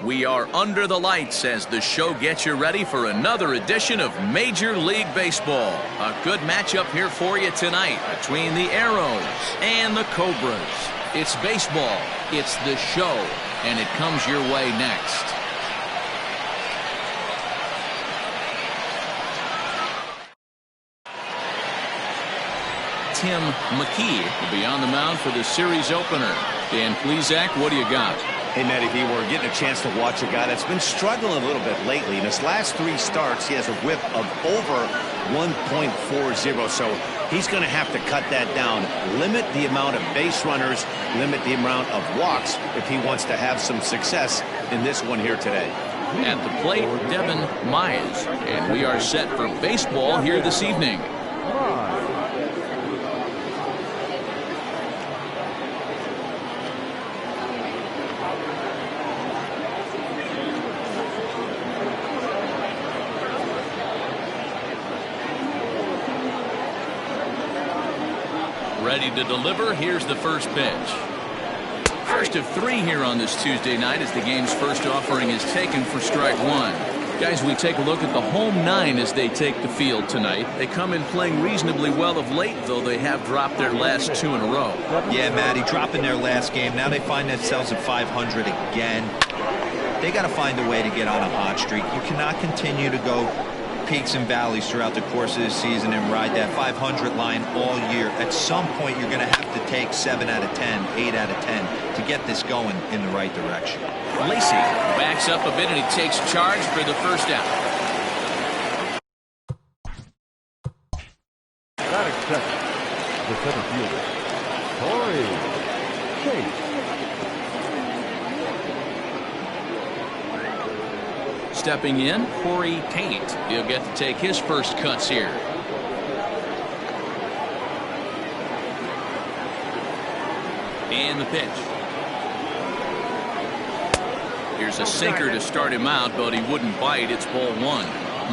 We are under the lights as the show gets you ready for another edition of Major League Baseball. A good matchup here for you tonight between the Arrows and the Cobras. It's baseball, it's the show, and it comes your way next. Tim McKee will be on the mound for the series opener. Dan Plesac, what do you got? Hey, Matty V, we're getting a chance to watch a guy that's been struggling a little bit lately. In his last 3 starts, he has a whip of over 1.40, so he's going to have to cut that down, limit the amount of base runners, limit the amount of walks if he wants to have some success in this one here today. At the plate, Devin Mize, and we are set for baseball here this evening. Ready to deliver. Here's the first pitch. First of 3 here on this Tuesday night as the game's first offering is taken for strike 1. Guys, we take a look at the home 9 as they take the field tonight. They come in playing reasonably well of late, though they have dropped their last 2 in a row. Yeah, Matty, dropping their last game. Now they find themselves at 500 again. They got to find a way to get on a hot streak. You cannot continue to go peaks and valleys throughout the course of the season and ride that 500 line all year. At some point, you're going to have to take 7 out of 10, 8 out of 10 to get this going in the right direction. Lacey backs up a bit and he takes charge for the first out. Batting second, the center fielder, Corey Chase. Stepping in, Corey Tate. He'll get to take his first cuts here. And the pitch. Here's a sinker to start him out, but he wouldn't bite. It's ball 1.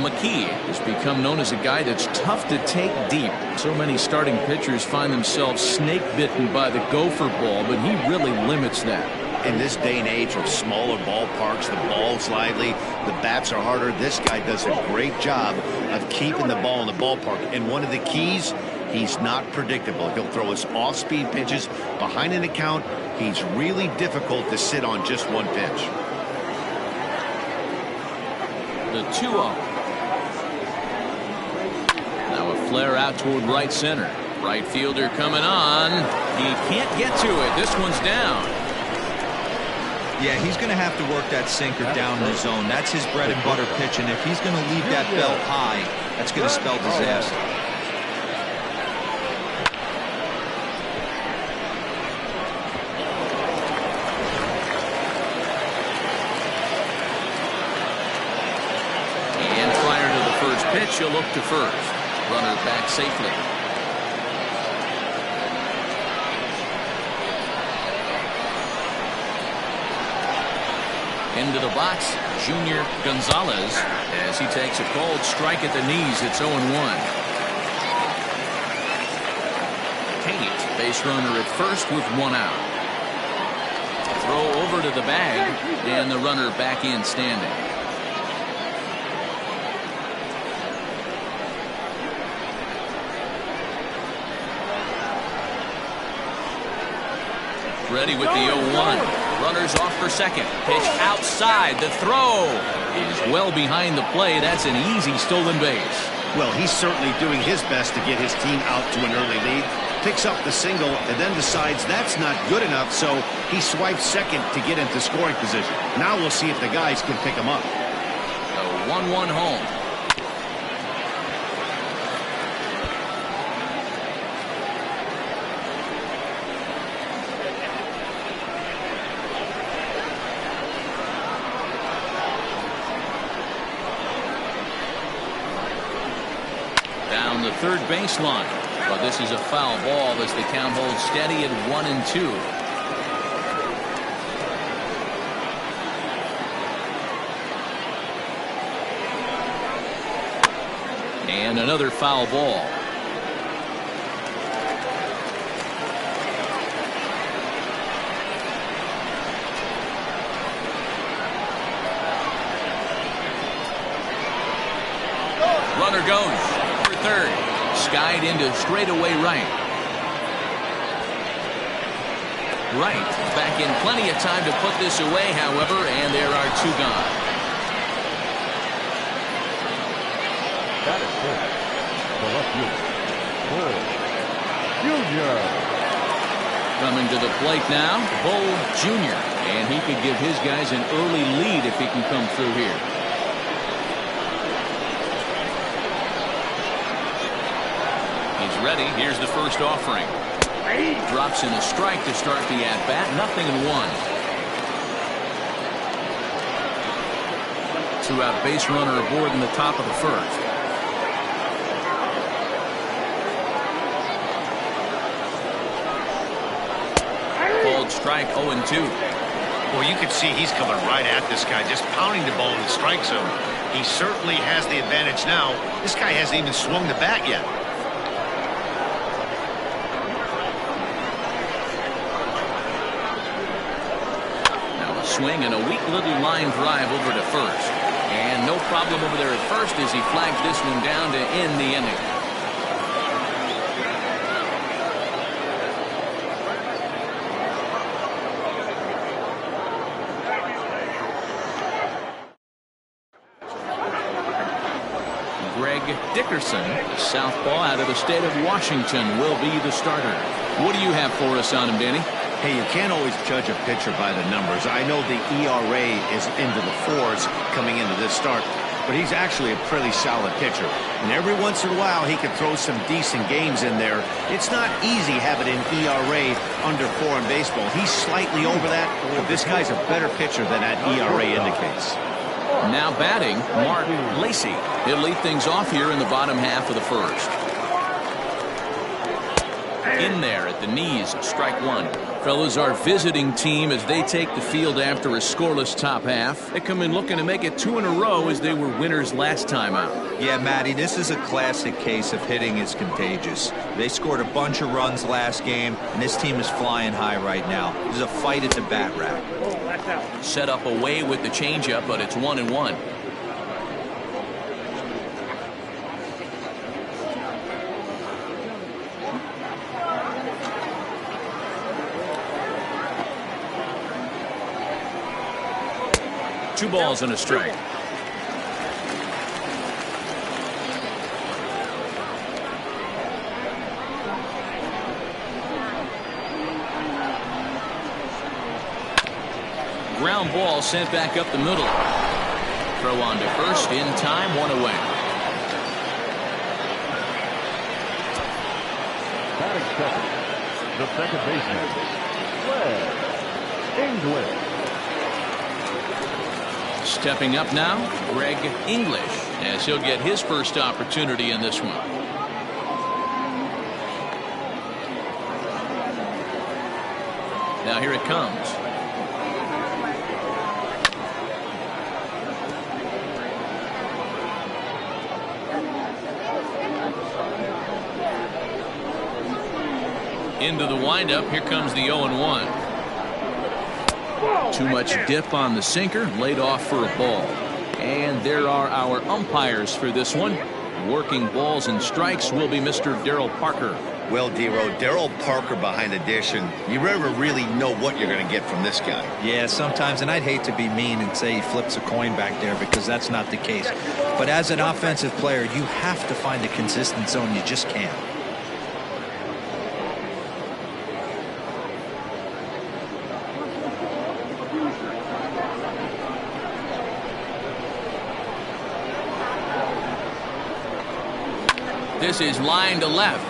McKee has become known as a guy that's tough to take deep. So many starting pitchers find themselves snake bitten by the gopher ball, but he really limits that. In this day and age of smaller ballparks, the ball's lively, the bats are harder. This guy does a great job of keeping the ball in the ballpark. And one of the keys, he's not predictable. He'll throw his off-speed pitches behind an account. He's really difficult to sit on just one pitch. The 2-0. Now a flare out toward right center. Right fielder coming on. He can't get to it. This one's down. Yeah, he's going to have to work that sinker down in the zone. That's his bread and butter pitch, and if he's going to leave that belt high, that's going to spell disaster. And prior to the first pitch, he'll look to first. Runner back safely. Into the box, Junior Gonzalez, as he takes a cold strike at the knees. It's 0-1. Tate, base runner at first with 1 out. Throw over to the bag, and the runner back in standing. Ready with the 0-1. Runners off for second. Pitch outside. The throw is well behind the play. That's an easy stolen base. Well, he's certainly doing his best to get his team out to an early lead. Picks up the single and then decides that's not good enough, so he swipes second to get into scoring position. Now we'll see if the guys can pick him up. A 1-1 home. Down the third baseline, but this is a foul ball as the count holds steady at 1-2. And another foul ball. goes for third. Skied into straightaway right. Right back in plenty of time to put this away, however, and there are two gone. That is full. The left fielder, Bull Jr. Coming to the plate now, Bull Jr. And he could give his guys an early lead if he can come through here. He's ready. Here's the first offering. Drops in a strike to start the at-bat. 0-1. Two-out base runner aboard in the top of the first. Called strike 0-2. Well, you can see he's coming right at this guy, just pounding the ball in the strike zone. He certainly has the advantage now. This guy hasn't even swung the bat yet. Swing and a weak little line drive over to first. And no problem over there at first as he flags this one down to end the inning. Greg Dickerson, southpaw out of the state of Washington, will be the starter. What do you have for us on him, Danny? Hey, you can't always judge a pitcher by the numbers. I know the ERA is into the 4s coming into this start, but he's actually a pretty solid pitcher. And every once in a while, he can throw some decent games in there. It's not easy having an ERA under 4 in baseball. He's slightly over that, but this guy's a better pitcher than that ERA indicates. Now batting, Mark Lacy. He'll lead things off here in the bottom half of the first. In there at the knees, strike one. Fellas, our visiting team, as they take the field after a scoreless top half, they come in looking to make it 2 in a row as they were winners last time out. Yeah, Matty, this is a classic case of hitting is contagious. They scored a bunch of runs last game, and this team is flying high right now. There's a fight at the bat rack. Set up away with the changeup, but it's 1-1. Two balls and a strike. Ground ball sent back up the middle. Throw on to first in time, 1 away. Batting second, the second baseman, Greg English. Stepping up now, Greg English, as he'll get his first opportunity in this one. Now here it comes. Into the windup. Here comes the 0-1. Too much dip on the sinker, laid off for a ball. And there are our umpires for this one. Working balls and strikes will be Mr. Darryl Parker. Well, D-Row, Darryl Parker behind the dish, and you never really know what you're going to get from this guy. Yeah, sometimes, and I'd hate to be mean and say he flips a coin back there because that's not the case. But as an offensive player, you have to find a consistent zone. You just can't. This is line to left.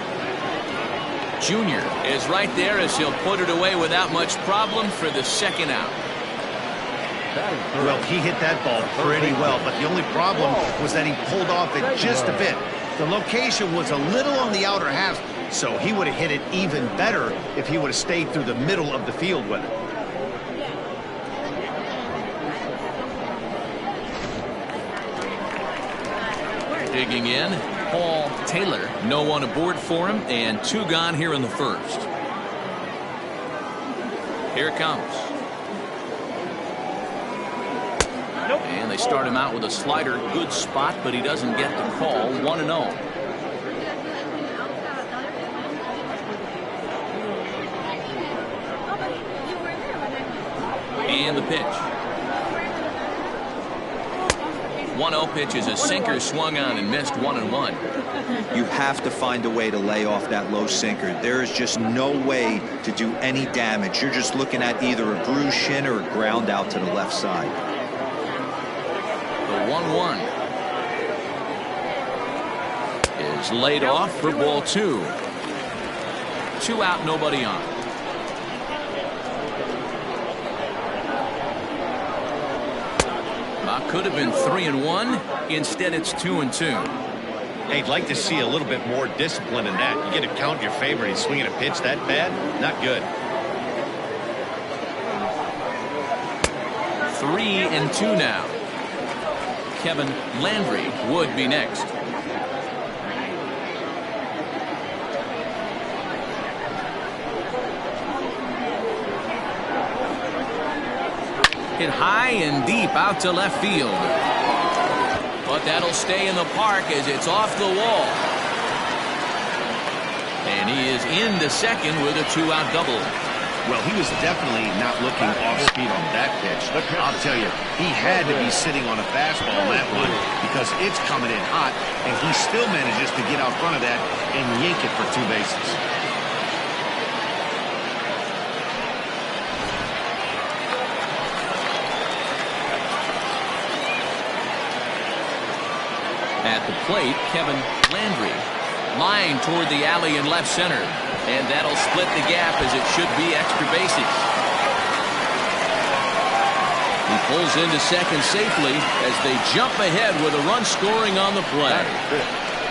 Junior is right there as he'll put it away without much problem for the second out. Well, he hit that ball pretty well, but the only problem was that he pulled off it just a bit. The location was a little on the outer half, so he would have hit it even better if he would have stayed through the middle of the field with it. Digging in, Paul Taylor. No one aboard for him, and 2 gone here in the first. Here it comes. And they start him out with a slider. Good spot, but he doesn't get the call. 1-0. And the pitch. 1-0 pitch is a sinker swung on and missed. 1-1. You have to find a way to lay off that low sinker. There is just no way to do any damage. You're just looking at either a bruised shin or a ground out to the left side. The 1-1 is laid off for ball 2. 2 out, nobody on. Could have been 3-1. Instead, it's 2-2. Hey, I'd like to see a little bit more discipline in that. You get to count your favorite. He's swinging a pitch that bad. Not good. 3-2 now. Kevin Landry would be next. Hit high and deep out to left field. But that'll stay in the park as it's off the wall. And he is into second with a 2-out double. Well, he was definitely not looking off speed on that pitch. I'll tell you, he had to be sitting on a fastball on that one because it's coming in hot, and he still manages to get out front of that and yank it for 2 bases. At the plate, Kevin Landry. Line toward the alley in left center. And that'll split the gap as it should be extra bases. He pulls into second safely as they jump ahead with a run scoring on the play.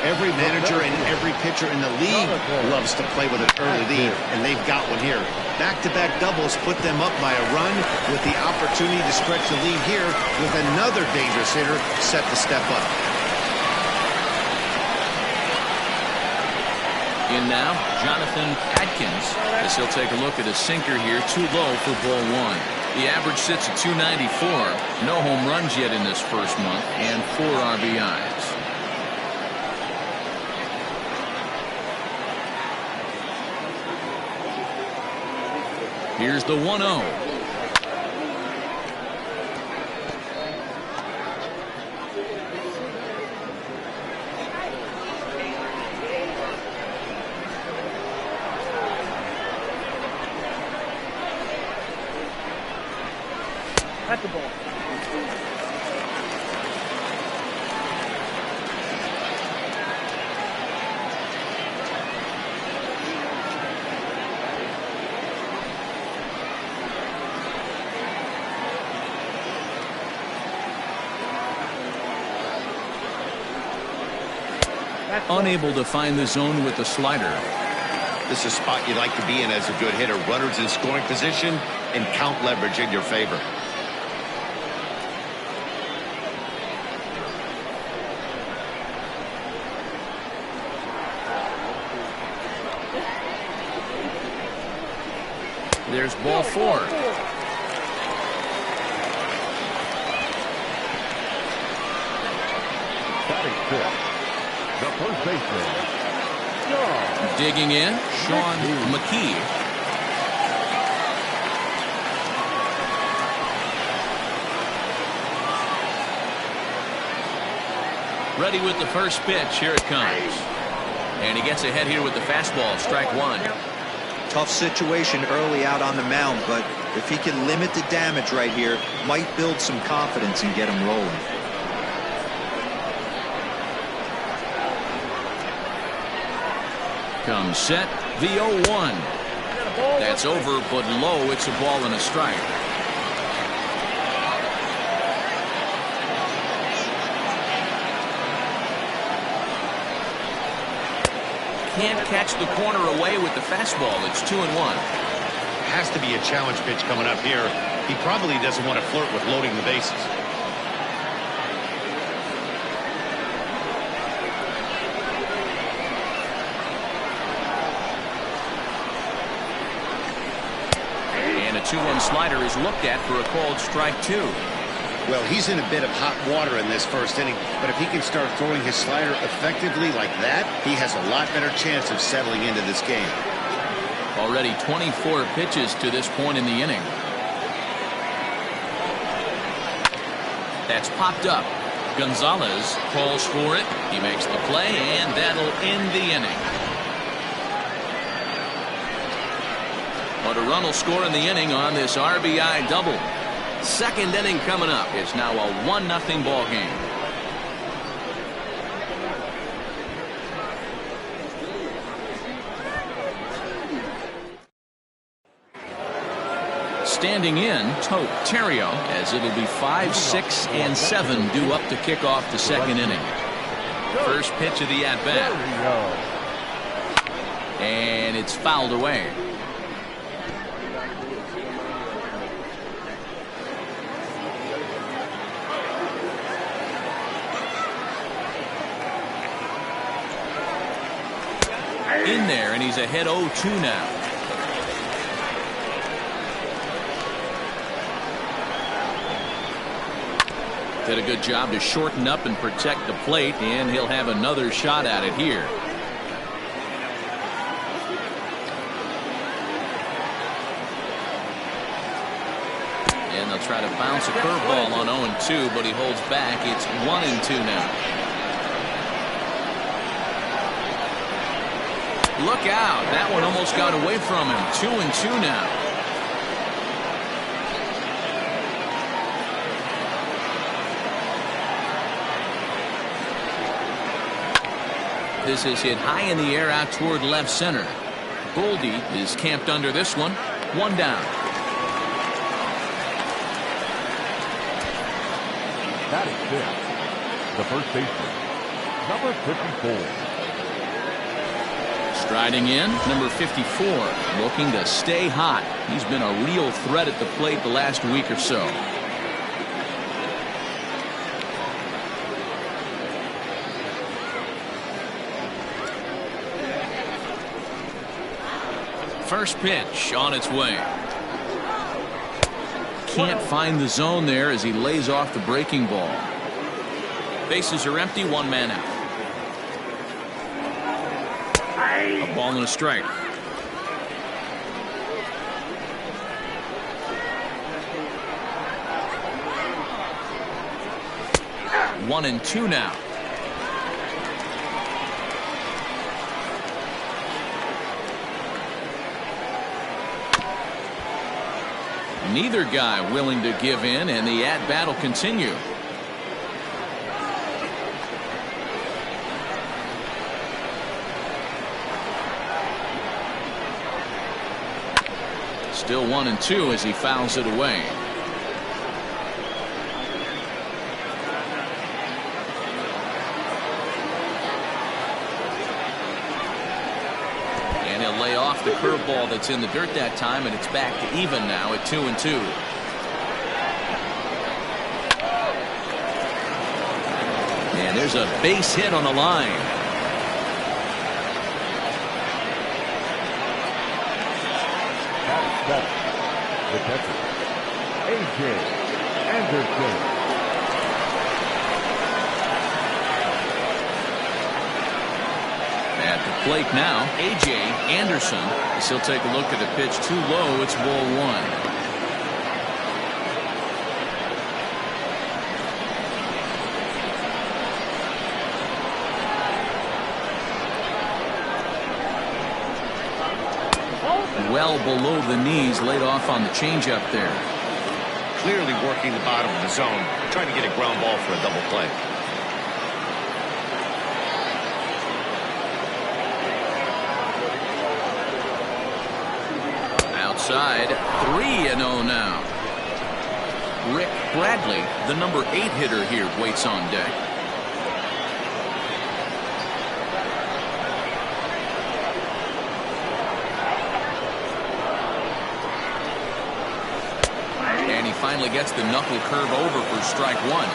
Every manager and every pitcher in the league loves to play with an early lead, and they've got one here. Back-to-back doubles put them up by a run with the opportunity to stretch the lead here with another dangerous hitter set to step up. In now, Jonathan Atkins, as he'll take a look at a sinker here, too low for ball 1. The average sits at 294. No home runs yet in this first month, and 4 RBIs. Here's the 1-0. At the ball. Unable to find the zone with the slider. This is a spot you'd like to be in as a good hitter. Runners in scoring position and count leverage in your favor. There's ball 4. Batting fifth, the first baseman, Sean. Digging in, Sean McKee. Ready with the first pitch. Here it comes. And he gets ahead here with the fastball. Strike 1. Tough situation early out on the mound, but if he can limit the damage right here, might build some confidence and get him rolling. Comes set, the 0-1. That's over, but low. It's a ball and a strike. Can't catch the corner away with the fastball. It's 2-1. Has to be a challenge pitch coming up here. He probably doesn't want to flirt with loading the bases. And a 2-1 slider is looked at for a called strike 2. Well, he's in a bit of hot water in this first inning, but if he can start throwing his slider effectively like that, he has a lot better chance of settling into this game. Already 24 pitches to this point in the inning. That's popped up. Gonzalez calls for it. He makes the play, and that'll end the inning. But a run will score in the inning on this RBI double. Second inning coming up. It's now a 1-0 ball game. Standing in, Tote Terrio, as it'll be 5, 6, and 7 due up to kick off the second inning. First pitch of the at-bat. And it's fouled away. In there, and he's ahead 0-2 now. Did a good job to shorten up and protect the plate, and he'll have another shot at it here. And they'll try to bounce a curveball on 0-2, but he holds back. It's 1-2 now. Look out. That one almost got away from him. 2-2 now. This is hit high in the air out toward left center. Goldie is camped under this one. One down. That is fifth. The first baseman, number 54. Striding in, number 54, looking to stay hot. He's been a real threat at the plate the last week or so. First pitch on its way. Can't find the zone there as he lays off the breaking ball. Bases are empty, one man out. A ball and a strike. 1-2 now. Neither guy willing to give in, and the at-bat will continue. Still 1-2 as he fouls it away. And he'll lay off the curveball that's in the dirt that time, and it's back to even now at 2-2. And there's a base hit on the line. The catcher, A.J. Anderson. At the plate now, A.J. Anderson. As he'll take a look at the pitch too low. It's ball one. Well below the knees, laid off on the changeup there. Clearly working the bottom of the zone, trying to get a ground ball for a double play. Outside, 3-0 now. Rick Bradley, the number 8 hitter here, waits on deck. Finally gets the knuckle curve over for strike one.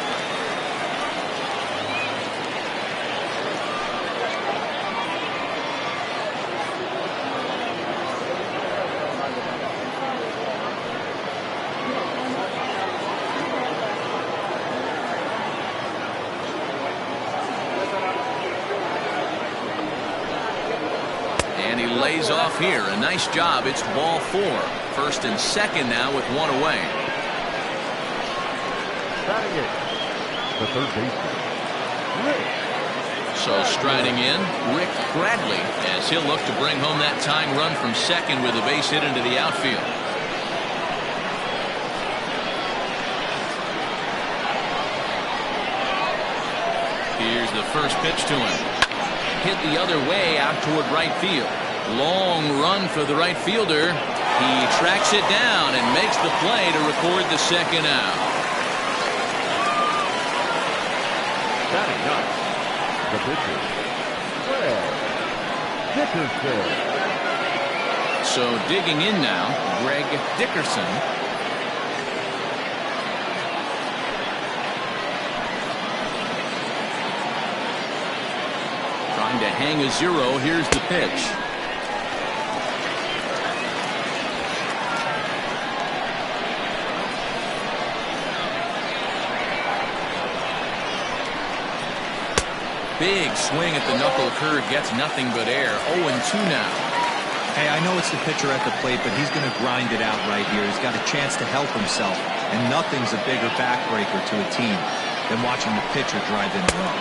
And he lays off here. A nice job. It's ball 4. First and second now with one away. Batting it, the third baseman, Rick. So striding in, Rick Bradley, as he'll look to bring home that tying run from second with a base hit into the outfield. Here's the first pitch to him. Hit the other way out toward right field. Long run for the right fielder. He tracks it down and makes the play to record the second out. Batting ninth, the pitcher, Greg Dickerson. So digging in now, Greg Dickerson. Trying to hang a 0. Here's the pitch. Big swing at the knuckle curve, gets nothing but air. 0-2 now. Hey, I know it's the pitcher at the plate, but he's going to grind it out right here. He's got a chance to help himself, and nothing's a bigger backbreaker to a team than watching the pitcher drive in the run.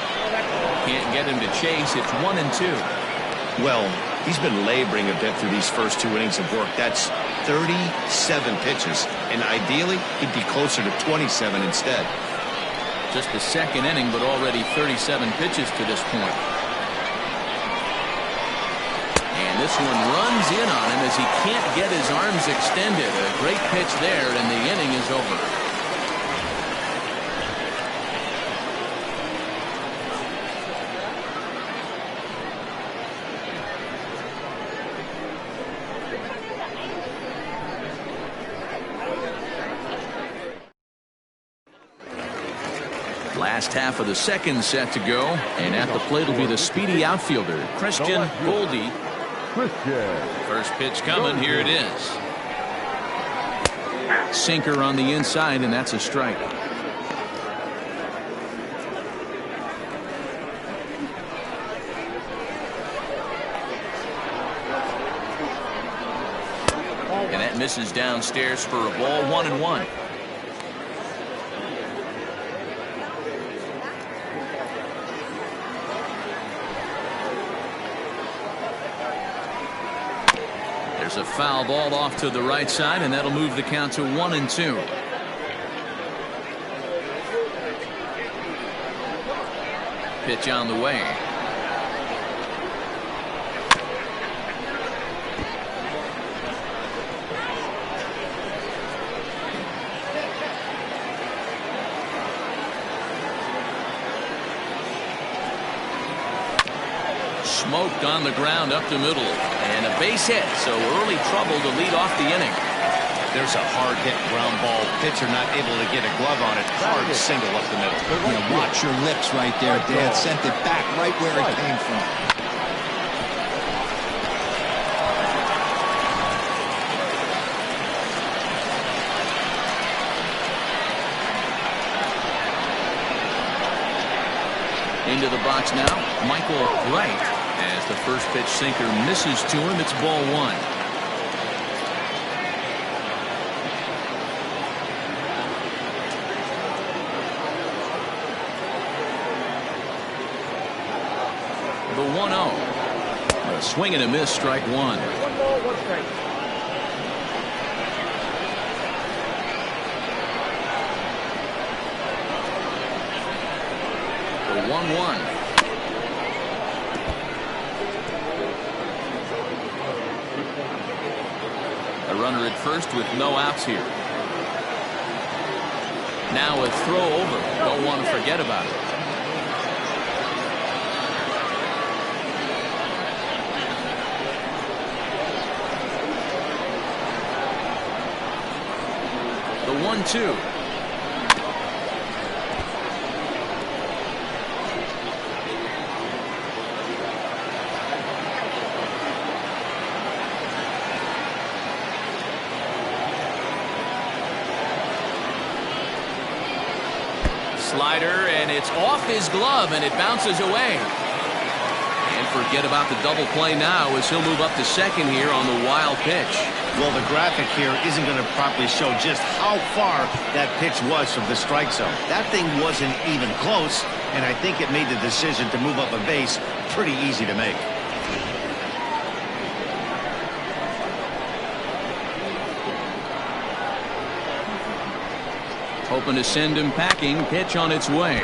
Can't get him to chase. It's 1-2. Well, he's been laboring a bit through these first 2 innings of work. That's 37 pitches, and ideally he'd be closer to 27 instead. Just the second inning, but already 37 pitches to this point. And this one runs in on him as he can't get his arms extended. A great pitch there, and the inning is over. Last half of the second set to go, and at the plate will be the speedy outfielder, Christian Goldie. First pitch coming, here it is. Sinker on the inside, and that's a strike. And that misses downstairs for a ball. 1-1. There's a foul ball off to the right side, and that'll move the count to 1-2. Pitch on the way. Smoked on the ground up the middle, and a base hit, so early trouble to lead off the inning. There's a hard hit ground ball. Pitcher not able to get a glove on it. Hard single up the middle. Yeah, watch your lips right there, Dan. Sent it back right where it came from. Into the box now, Michael Wright. As the first pitch sinker misses to him, it's ball 1. The 1-0. A swing and a miss, strike 1. 1 ball, 1 strike. The 1-1. A runner at first with no outs here. Now a throw over. Don't want to forget about it. The 1-2. Slider, and it's off his glove, and it bounces away. And forget about the double play now as he'll move up to second here on the wild pitch. Well, the graphic here isn't going to properly show just how far that pitch was from the strike zone. That thing wasn't even close, and I think it made the decision to move up a base pretty easy to make. Hoping to send him packing. Pitch on its way.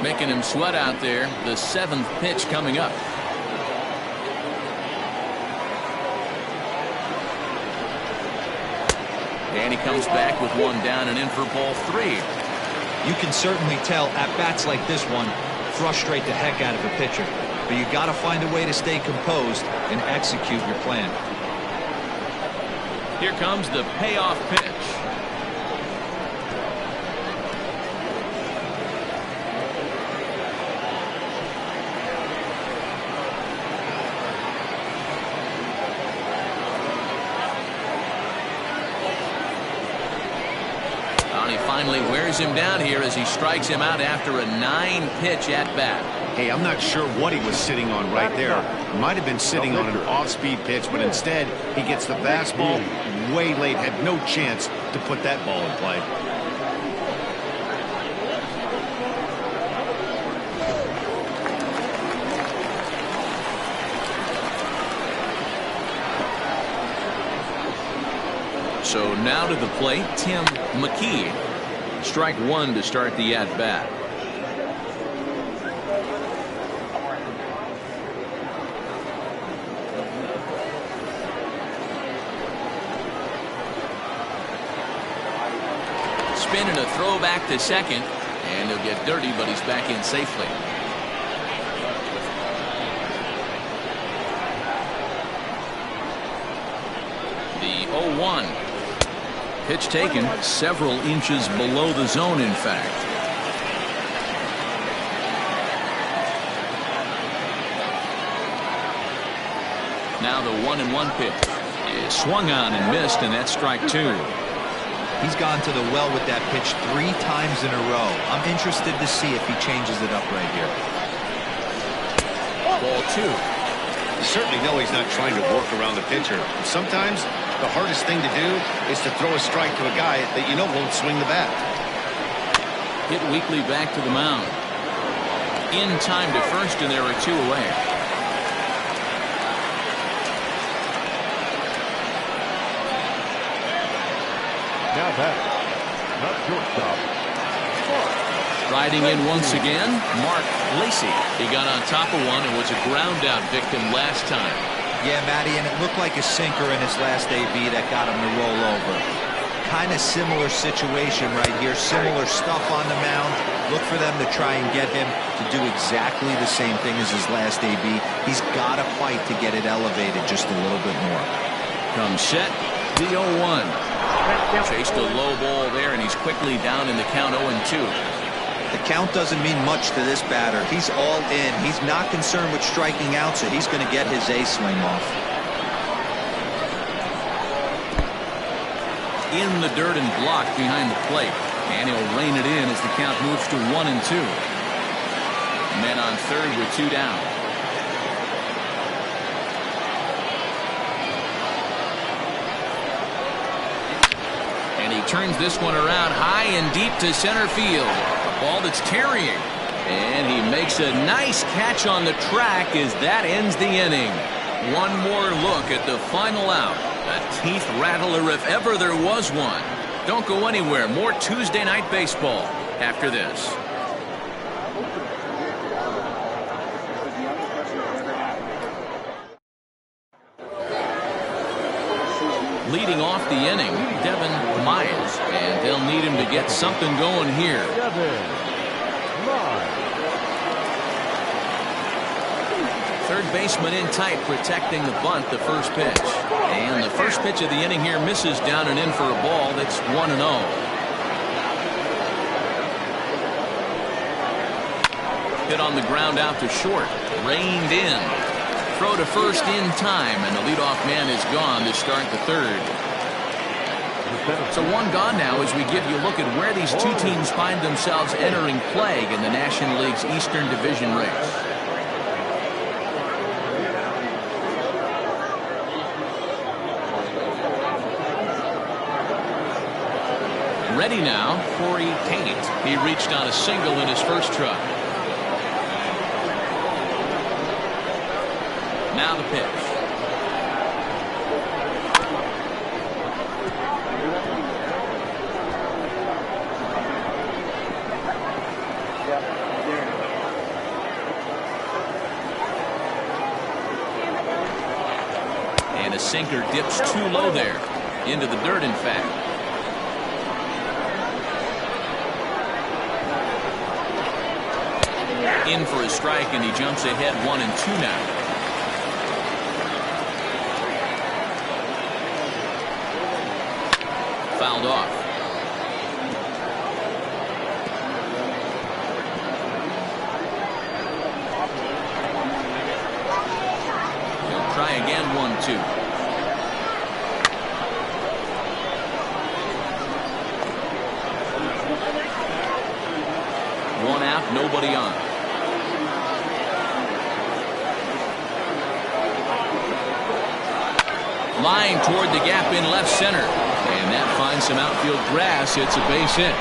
Making him sweat out there. The 7th pitch coming up. And he comes back with one down and in for ball 3. You can certainly tell at bats like this one frustrate the heck out of a pitcher. But you got to find a way to stay composed and execute your plan. Here comes the payoff pitch. He finally wears him down here as he strikes him out after a 9-pitch at-bat. Hey, I'm not sure what he was sitting on right there. Might have been sitting on an off-speed pitch, but instead he gets the fastball way late. Had no chance to put that ball in play. So now to the plate, Tim McKee. Strike one to start the at-bat. Spin and a throw back to second, and he'll get dirty, but he's back in safely. The 0-1. Pitch taken several inches below the zone, in fact. Now the 1-1 pitch is swung on and missed, and that's strike 2. He's gone to the well with that pitch 3 times in a row. I'm interested to see if he changes it up right here. Ball 2. You certainly know he's not trying to work around the pitcher. Sometimes the hardest thing to do is to throw a strike to a guy that you know won't swing the bat. Hit weakly back to the mound. In time to first, and there are 2 away. Now back, not shortstop. Riding in once again, Mark Lacey. He got on top of one and was a ground out victim last time. Yeah, Matty, and it looked like a sinker in his last AB that got him to roll over. Kind of similar situation right here. Similar stuff on the mound. Look for them to try and get him to do exactly the same thing as his last AB. He's got to fight to get it elevated just a little bit more. Comes set, the 0-1. Chased a low ball there, and he's quickly down in the count 0-2. The count doesn't mean much to this batter. He's all in. He's not concerned with striking out, so he's going to get his A swing off. In the dirt and blocked behind the plate. And he'll rein it in as the count moves to 1-2. Men on third with 2 down. And he turns this one around high and deep to center field. A ball that's tarrying. And he makes a nice catch on the track as that ends the inning. One more look at the final out. A teeth rattler if ever there was one. Don't go anywhere. More Tuesday Night Baseball after this. Leading off the inning, Devin Myers, and they'll need him to get something going here. Third baseman in tight, protecting the bunt, the first pitch. And the first pitch of the inning here misses down and in for a ball. That's 1-0. Hit on the ground out to short. Reined in. Throw to first in time, and the leadoff man is gone to start the third. So one gone now as we give you a look at where these two teams find themselves entering play in the National League's Eastern Division race. Ready now, Corey Tate. He reached on a single in his first try. Now the pitch. And a sinker dips too low there. Into the dirt, in fact. In for a strike, and he jumps ahead 1-2 now. Fouled off. He'll try again 1-2. One out, nobody on. Line toward the gap in left center. And that finds some outfield grass. It's a base hit.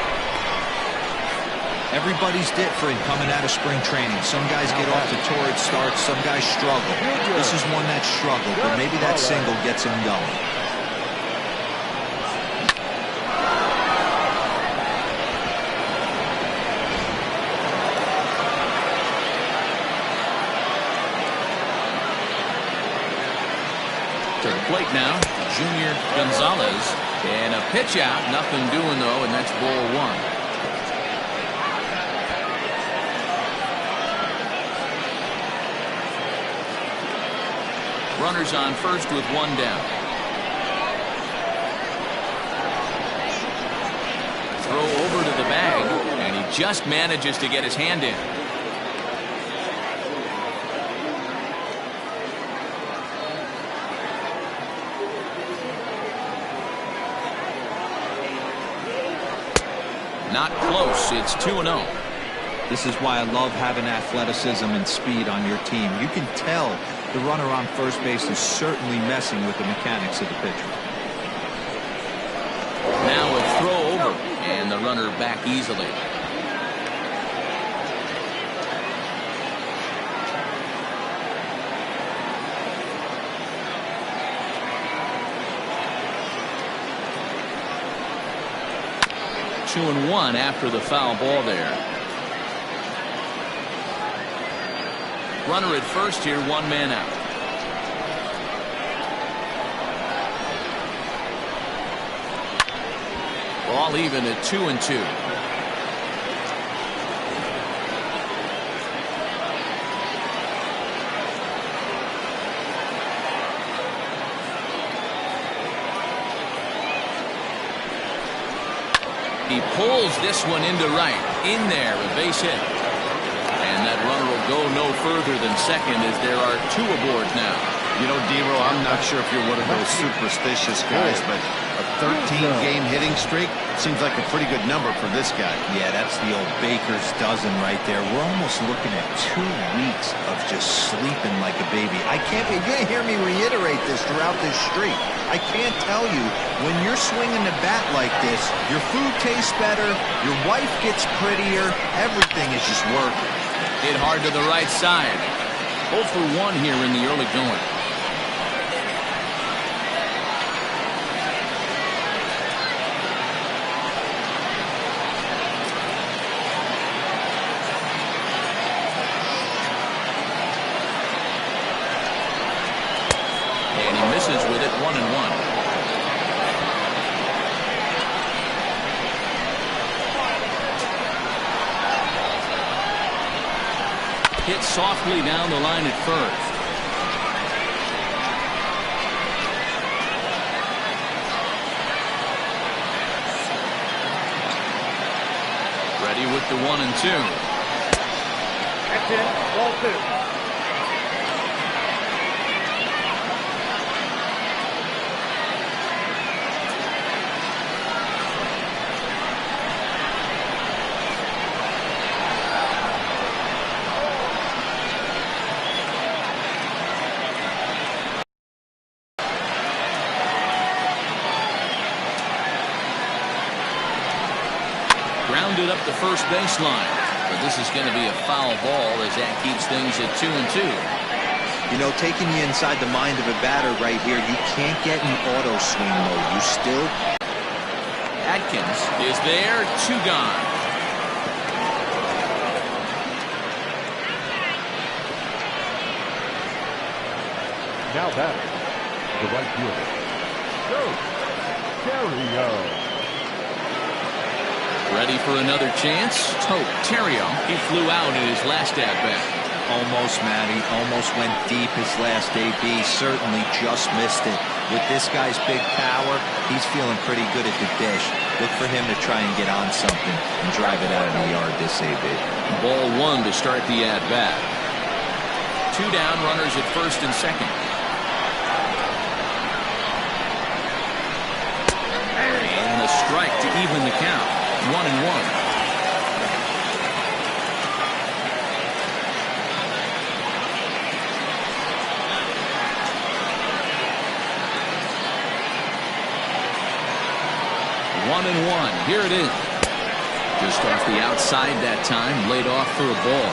Everybody's different coming out of spring training. Some guys get off to torrid starts. Some guys struggle. This is one that struggled, but maybe that single gets him going. To the plate now, Junior Gonzalez. And a pitch out. Nothing doing, though, and that's ball one. Runners on first with one down. Throw over to the bag, and he just manages to get his hand in. Not close. It's 2-0. This is why I love having athleticism and speed on your team. You can tell the runner on first base is certainly messing with the mechanics of the pitcher. Now a throw over, and the runner back easily. Two and one after the foul ball there. Runner at first here, one man out. Ball even at 2-2. He pulls this one into right. In there, a base hit. And that runner will go no further than second as there are two aboard now. You know, D-Row, I'm not sure if you're one of those superstitious guys, but a 13-game hitting streak seems like a pretty good number for this guy. Yeah, that's the old baker's dozen right there. We're almost looking at 2 weeks of just sleeping like a baby. You're going to hear me reiterate this throughout this streak. I can't tell you, when you're swinging the bat like this, your food tastes better, your wife gets prettier, everything is just working. Hit hard to the right side. 0 for 1 here in the early going. And he misses with it, 1-1. Hit softly down the line at first. Ready with the 1-2. That's it. Ball 2. Grounded up the first baseline. But this is going to be a foul ball as that keeps things at 2-2. You know, taking you inside the mind of a batter right here, you can't get in auto swing mode. You still... Atkins is there, 2 gone. Now batting, the right fielder, Terrio. Ready for another chance. Terrio. He flew out in his last at-bat. Almost, Matty. Almost went deep his last AB. Certainly just missed it. With this guy's big power, he's feeling pretty good at the dish. Look for him to try and get on something and drive it out of the yard this AB. Ball 1 to start the at-bat. 2 down, runners at first and second. And a strike to even the count. 1-1. Here it is. Just off the outside that time, laid off for a ball.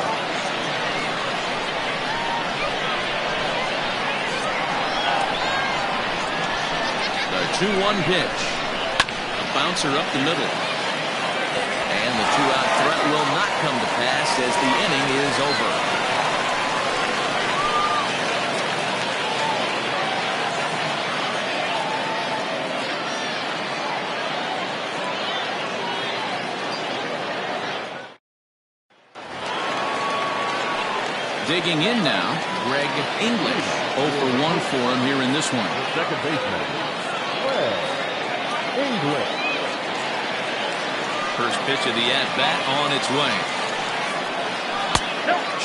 The 2-1 pitch. A bouncer up the middle. And the 2-out threat will not come to pass as the inning is over. Digging in now, Greg English. 0 for 1 for him here in this one. The second baseman, Greg English. First pitch of the at-bat on its way.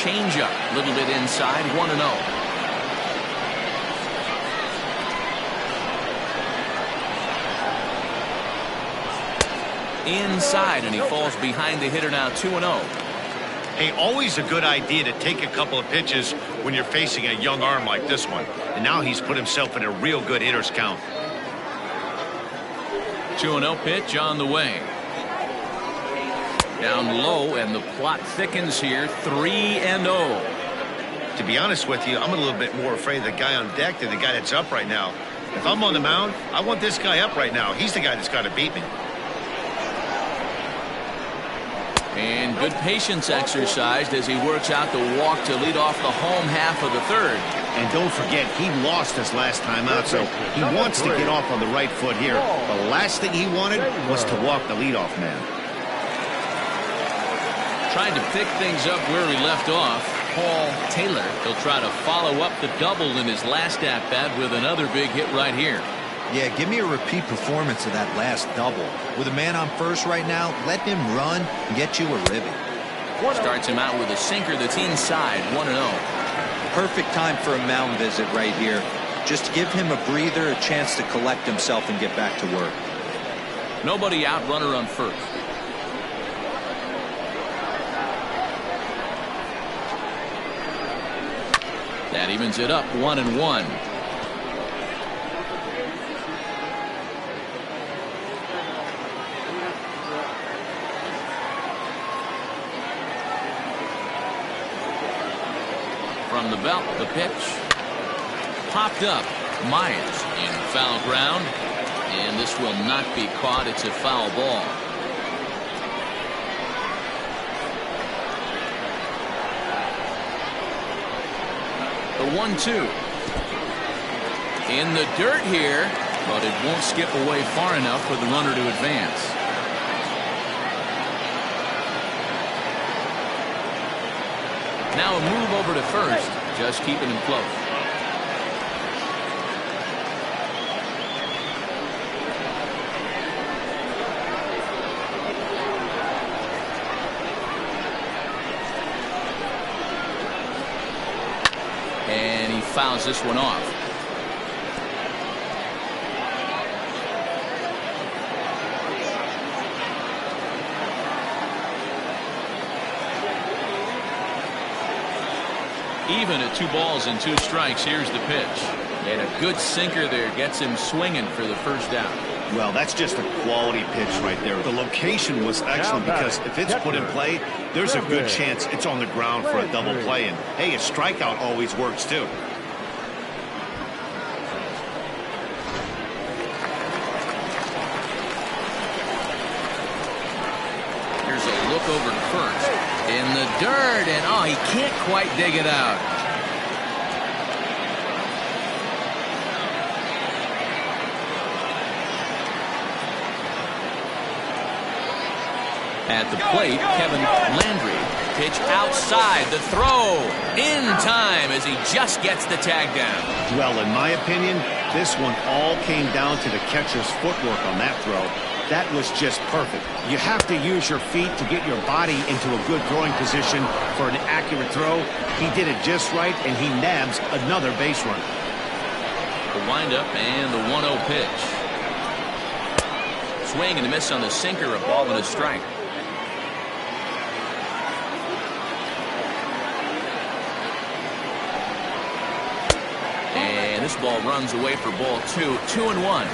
Change up, a little bit inside, 1-0. Inside, and he falls behind the hitter now, 2-0. Hey, always a good idea to take a couple of pitches when you're facing a young arm like this one. And now he's put himself in a real good hitter's count. 2-0 pitch on the way. Down low, and the plot thickens here, 3-0. To be honest with you, I'm a little bit more afraid of the guy on deck than the guy that's up right now. If I'm on the mound, I want this guy up right now. He's the guy that's got to beat me. And good patience exercised as he works out the walk to lead off the home half of the third. And don't forget, he lost his last time out, so he wants to get off on the right foot here. The last thing he wanted was to walk the leadoff man. Trying to pick things up where he left off. Paul Taylor. He'll try to follow up the double in his last at-bat with another big hit right here. Yeah, give me a repeat performance of that last double. With a man on first right now, let him run and get you a ribby. Starts him out with a sinker that's inside, 1-0. Perfect time for a mound visit right here. Just give him a breather, a chance to collect himself and get back to work. Nobody out, runner on first. That evens it up, 1-1. From the belt, the pitch. Popped up. Myers in foul ground. And this will not be caught. It's a foul ball. The 1-2. In the dirt here, but it won't skip away far enough for the runner to advance. Now a move over to first, just keeping him close. And he fouls this one off. Even at 2 balls and 2 strikes. Here's the pitch. And a good sinker there gets him swinging for the first out. Well, that's just a quality pitch right there. The location was excellent because if it's put in play, there's a good chance it's on the ground for a double play. And, hey, a strikeout always works, too. Here's a look over to first. In the dirt, and, oh, he can't quite dig it out. At the plate, Kevin Landry. Pitch outside. The throw in time as he just gets the tag down. Well, in my opinion, this one all came down to the catcher's footwork on that throw. That was just perfect. You have to use your feet to get your body into a good throwing position for an accurate throw. He did it just right, and he nabs another base run. The windup and the 1-0 pitch. Swing and a miss on the sinker, a ball and a strike. This ball runs away for ball 2. 2-1.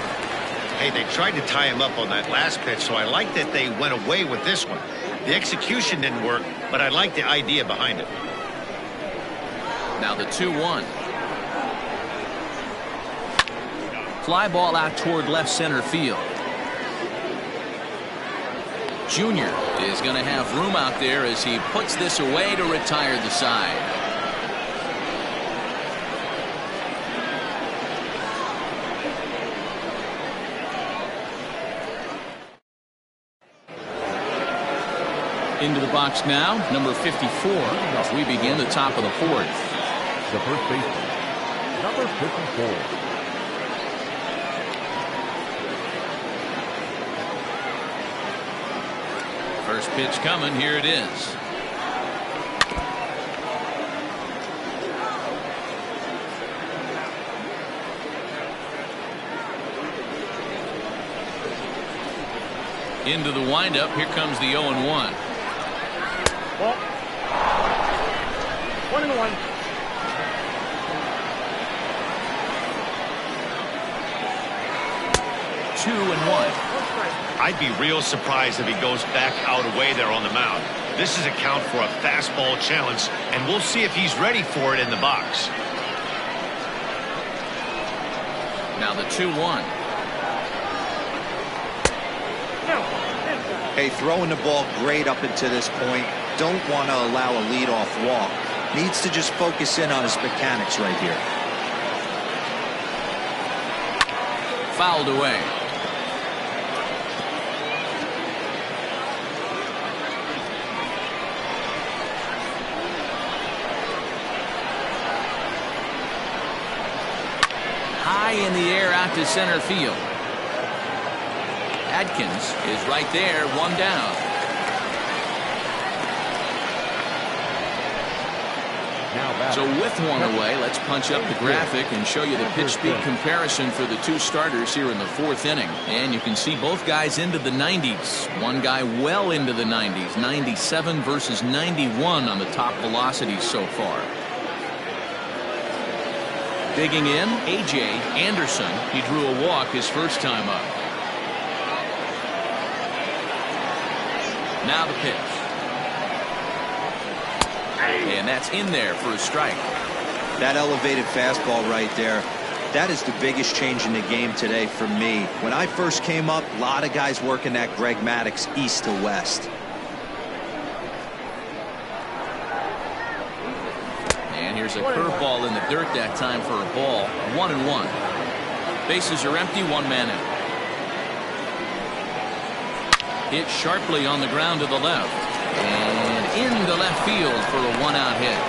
Hey, they tried to tie him up on that last pitch, so I like that they went away with this one. The execution didn't work, but I like the idea behind it. Now the 2-1. Fly ball out toward left center field. Junior is going to have room out there as he puts this away to retire the side. Into the box now, number 54, as we begin the top of the fourth. The first baseman, number 54. First pitch coming, here it is. Into the windup, here comes the 0-1. Ball. 1-1. Two and one. I'd be real surprised if he goes back out away there on the mound. This is a count for a fastball challenge, and we'll see if he's ready for it in the box. Now the 2-1. Hey, throwing the ball great up until this point. Don't want to allow a leadoff walk. Needs to just focus in on his mechanics right here. Fouled away. High in the air out to center field. Adkins is right there, one down. So with one away, let's punch up the graphic and show you the pitch speed comparison for the two starters here in the fourth inning. And you can see both guys into the 90s. One guy well into the 90s, 97 versus 91 on the top velocities so far. Digging in, A.J. Anderson. He drew a walk his first time up. Now the pitch. And that's in there for a strike. That elevated fastball right there, that is the biggest change in the game today for me. When I first came up, a lot of guys working that Greg Maddux east to west. And here's a curveball in the dirt that time for a ball. 1-1. Bases are empty, one man out. Hit sharply on the ground to the left. And into left field for a one-out hit.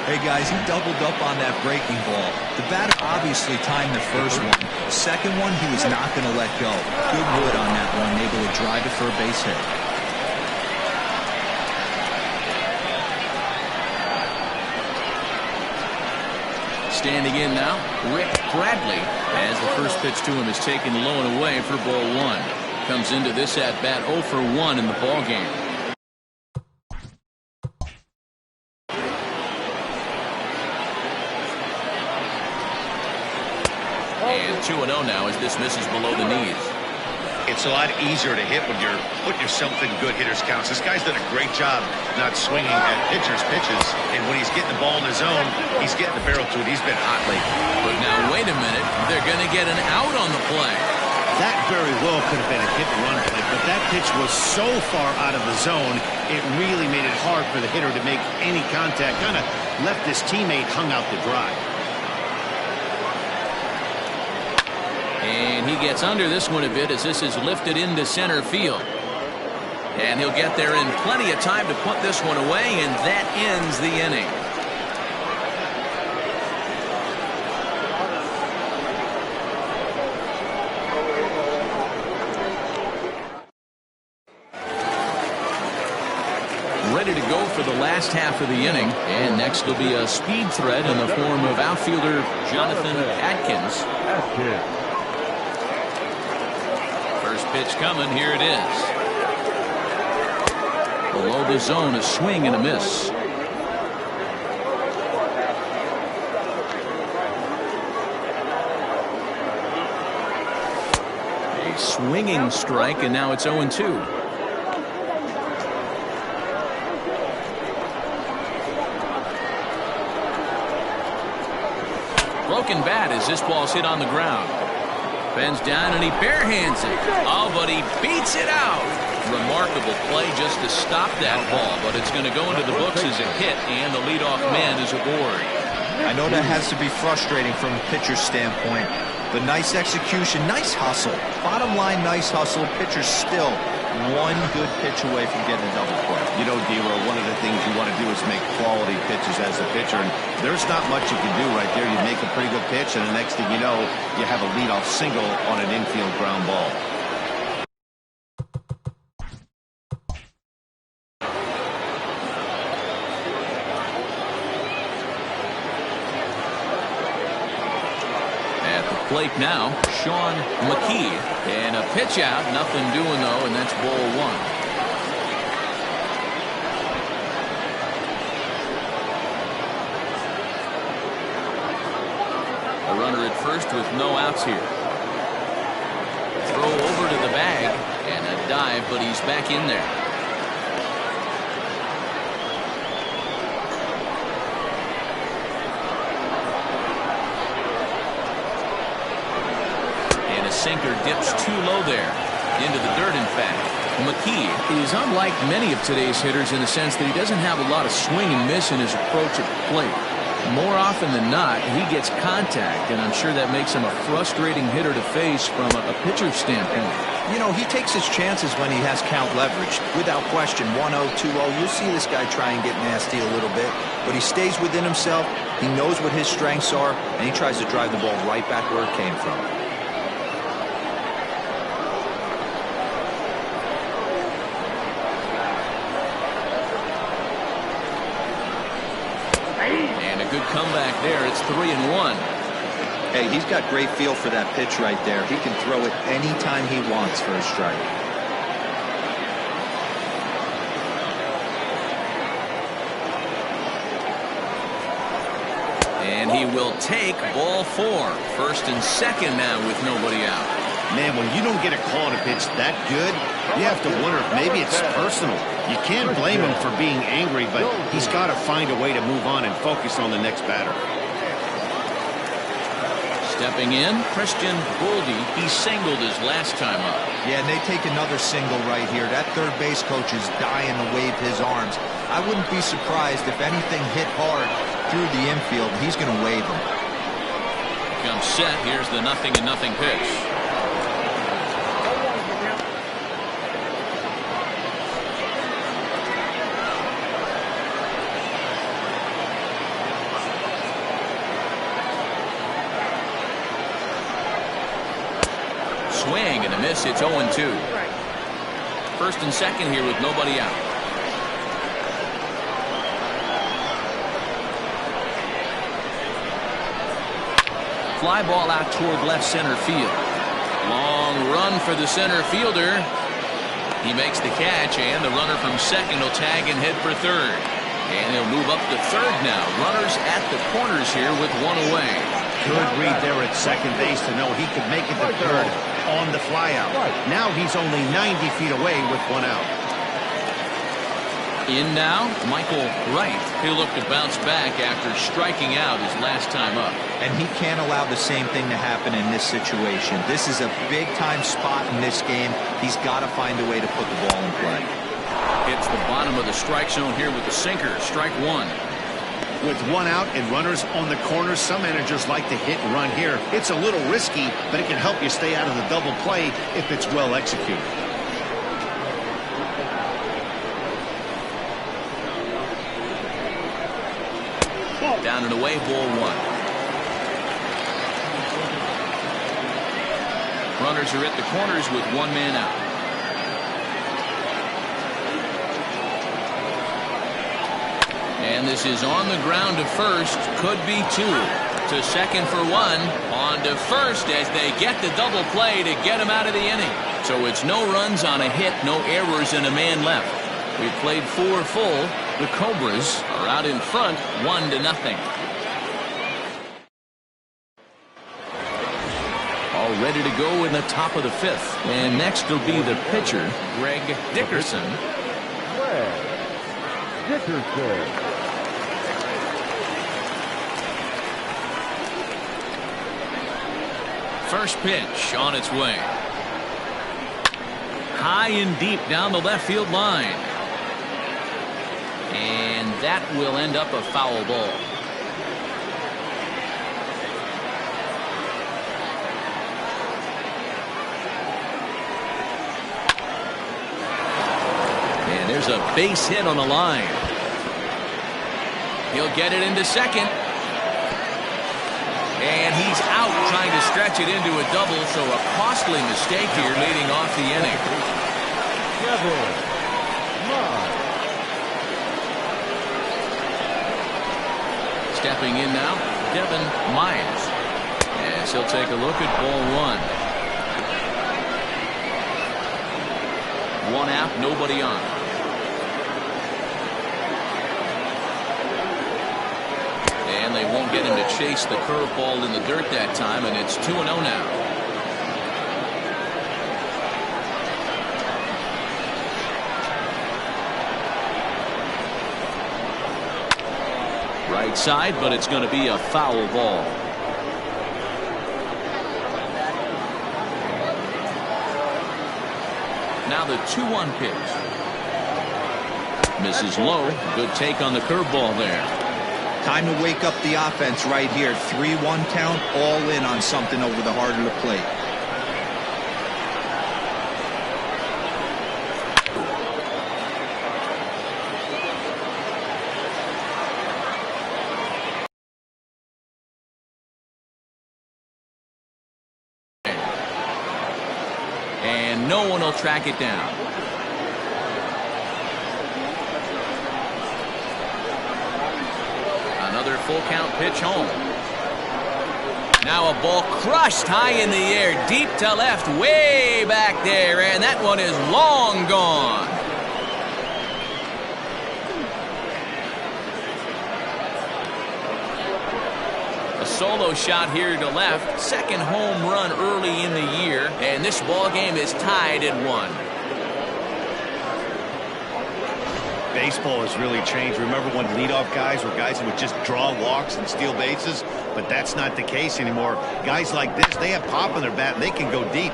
Hey guys, he doubled up on that breaking ball. The batter obviously timed the first one. The second one, he was not going to let go. Good wood on that one, able to drive it for a base hit. Standing in now, Rick Bradley, as the first pitch to him is taken low and away for ball one. Comes into this at bat 0 for 1 in the ball game. And 2-0 now as this misses below the knees. It's a lot easier to hit when you're putting yourself in good hitters' counts. This guy's done a great job not swinging at pitchers' pitches, and when he's getting the ball in his zone, he's getting the barrel to it. He's been hot lately. But now, wait a minute. They're going to get an out on the play. That very well could have been a hit-and-run play, but that pitch was so far out of the zone, it really made it hard for the hitter to make any contact. Kind of left his teammate hung out to dry. And he gets under this one a bit as this is lifted into center field. And he'll get there in plenty of time to put this one away, and that ends the inning. Ready to go for the last half of the inning, and next will be a speed threat in the form of outfielder Jonathan Atkins. First pitch coming. Here it is. Below the zone, a swing and a miss. A swinging strike, and now it's 0-2. Broken bat as this ball's hit on the ground. Bends down and he barehands it. Oh, but he beats it out. Remarkable play just to stop that ball, but it's going to go into the books as a hit, and the leadoff man is aboard. I know that has to be frustrating from a pitcher's standpoint, but nice execution, nice hustle. Bottom line, nice hustle. Pitcher's still one good pitch away from getting a double play. You know, D-Row, one of the things you want to do is make quality pitches as a pitcher, and there's not much you can do right there. You make a pretty good pitch, and the next thing you know, you have a leadoff single on an infield ground ball. Plate now, Sean McKee, and a pitch out, nothing doing though, and that's ball one. A runner at first with no outs here. Throw over to the bag and a dive, but he's back in there. Sinker dips too low there. Into the dirt, in fact. McKee is unlike many of today's hitters in the sense that he doesn't have a lot of swing and miss in his approach at the plate. More often than not, he gets contact, and I'm sure that makes him a frustrating hitter to face from a pitcher's standpoint. You know, he takes his chances when he has count leverage. Without question, 1-0, 2-0, you'll see this guy try and get nasty a little bit, but he stays within himself. He knows what his strengths are, and he tries to drive the ball right back where it came from. Good comeback there. It's 3-1. Hey, he's got great feel for that pitch right there. He can throw it anytime he wants for a strike. And he will take ball four. First and second now with nobody out. Man, when you don't get a call on a pitch that good, you have to wonder if maybe it's personal. You can't blame him for being angry, but he's got to find a way to move on and focus on the next batter. Stepping in, Christian Goldie. He singled his last time up. Yeah, and they take another single right here. That third base coach is dying to wave his arms. I wouldn't be surprised if anything hit hard through the infield. He's going to wave them. Comes set. Here's the 0-0 pitch. Swing and a miss. It's 0-2. First and second here with nobody out. Fly ball out toward left center field. Long run for the center fielder. He makes the catch, and the runner from second will tag and head for third. And he'll move up to third now. Runners at the corners here with one away. Good read there at second base to know he could make it to third on the flyout. Now he's only 90 feet away with one out. In now, Michael Wright. He'll look to bounce back after striking out his last time up. And he can't allow the same thing to happen in this situation. This is a big-time spot in this game. He's got to find a way to put the ball in play. Hits the bottom of the strike zone here with the sinker. Strike one. With one out and runners on the corners, some managers like to hit and run here. It's a little risky, but it can help you stay out of the double play if it's well executed. Down and away, ball one. Runners are at the corners with one man out. And this is on the ground to first. Could be two. To second for one. On to first as they get the double play to get him out of the inning. So it's no runs on a hit, no errors, and a man left. We played 4 full. The Cobras are out in front 1-0. All ready to go in the top of the 5th. And next will be the pitcher, Greg Dickerson. Greg Dickerson. First pitch on its way. High and deep down the left field line. And that will end up a foul ball. And there's a base hit on the line. He'll get it into second. And he's out trying to stretch it into a double, so a costly mistake here leading off the inning. Stepping in now, Devin Myers. As he'll take a look at ball one. One out, nobody on. And they won't get him to chase the curveball in the dirt that time, and it's 2-0 now. Right side, but it's going to be a foul ball. Now the 2-1 pitch. Misses low. Good take on the curveball there. Time to wake up the offense right here. 3-1 count, all in on something over the heart of the plate. And no one will track it down. Another full count pitch home. Now a ball crushed high in the air, deep to left, way back there, and that one is long gone. A solo shot here to left, second home run early in the year, and this ball game is tied at 1. Baseball has really changed. Remember when leadoff guys were guys who would just draw walks and steal bases? But that's not the case anymore. Guys like this, they have pop in their bat and they can go deep.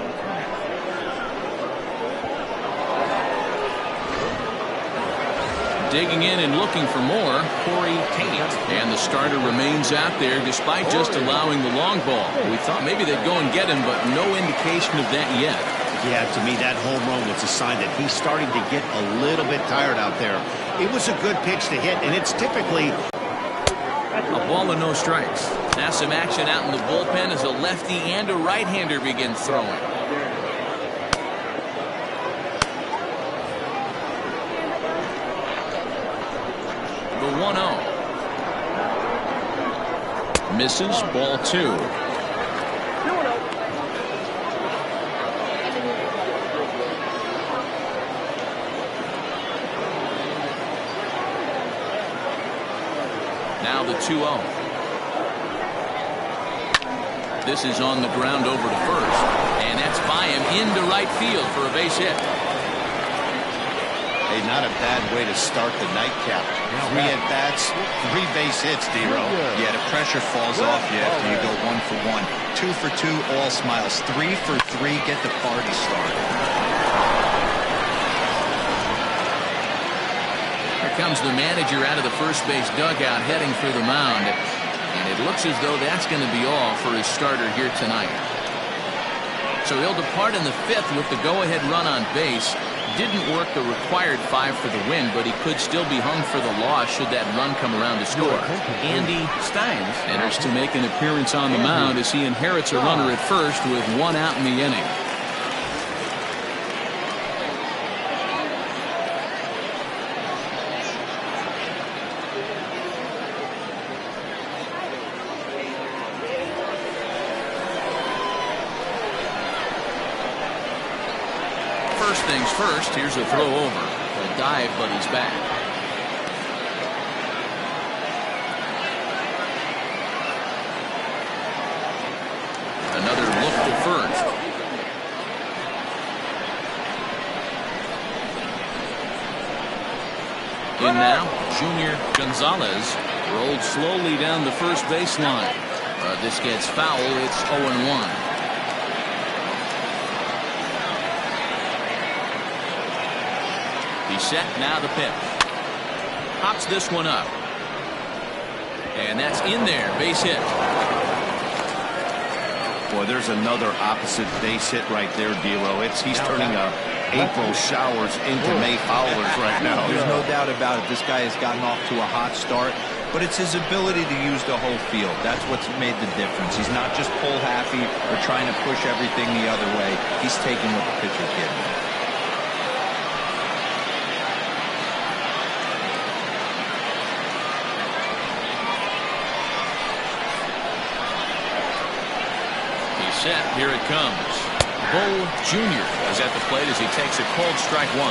Digging in and looking for more, Corey Tate. And the starter remains out there despite just allowing the long ball. We thought maybe they'd go and get him, but no indication of that yet. Yeah, to me, that home run was a sign that he's starting to get a little bit tired out there. It was a good pitch to hit, and it's typically a ball and no strikes. Now some action out in the bullpen as a lefty and a right-hander begin throwing. The 1-0. Misses, ball 2. Now the 2-0. This is on the ground over to first, and that's by him into right field for a base hit. Hey, not a bad way to start the nightcap. 3 at-bats, 3 base hits, D-Row. Yeah, the pressure falls off you after you go 1 for 1. 2 for 2, all smiles. 3 for 3, get the party started. Here comes the manager out of the first base dugout heading for the mound. And it looks as though that's going to be all for his starter here tonight. So he'll depart in the 5th with the go-ahead run on base. Didn't work the required 5 for the win, but he could still be hung for the loss should that run come around to score. Andy Steins enters to make an appearance on the mound as he inherits a runner at first with 1 out in the inning. First things first, here's a throw over. A dive, but he's back. Another look to first. In now, Junior Gonzalez rolled slowly down the first baseline. This gets foul. It's 0-1. He's set, now the pitch. Pops this one up. And that's in there, base hit. Boy, there's another opposite base hit right there, D-Row. He's turning April showers into May foulers right now. There's no doubt about it. This guy has gotten off to a hot start, but it's his ability to use the whole field. That's what's made the difference. He's not just pull happy or trying to push everything the other way. He's taking what the pitcher's giving him. Set. Here it comes. Bull Jr. is at the plate as he takes a cold strike 1.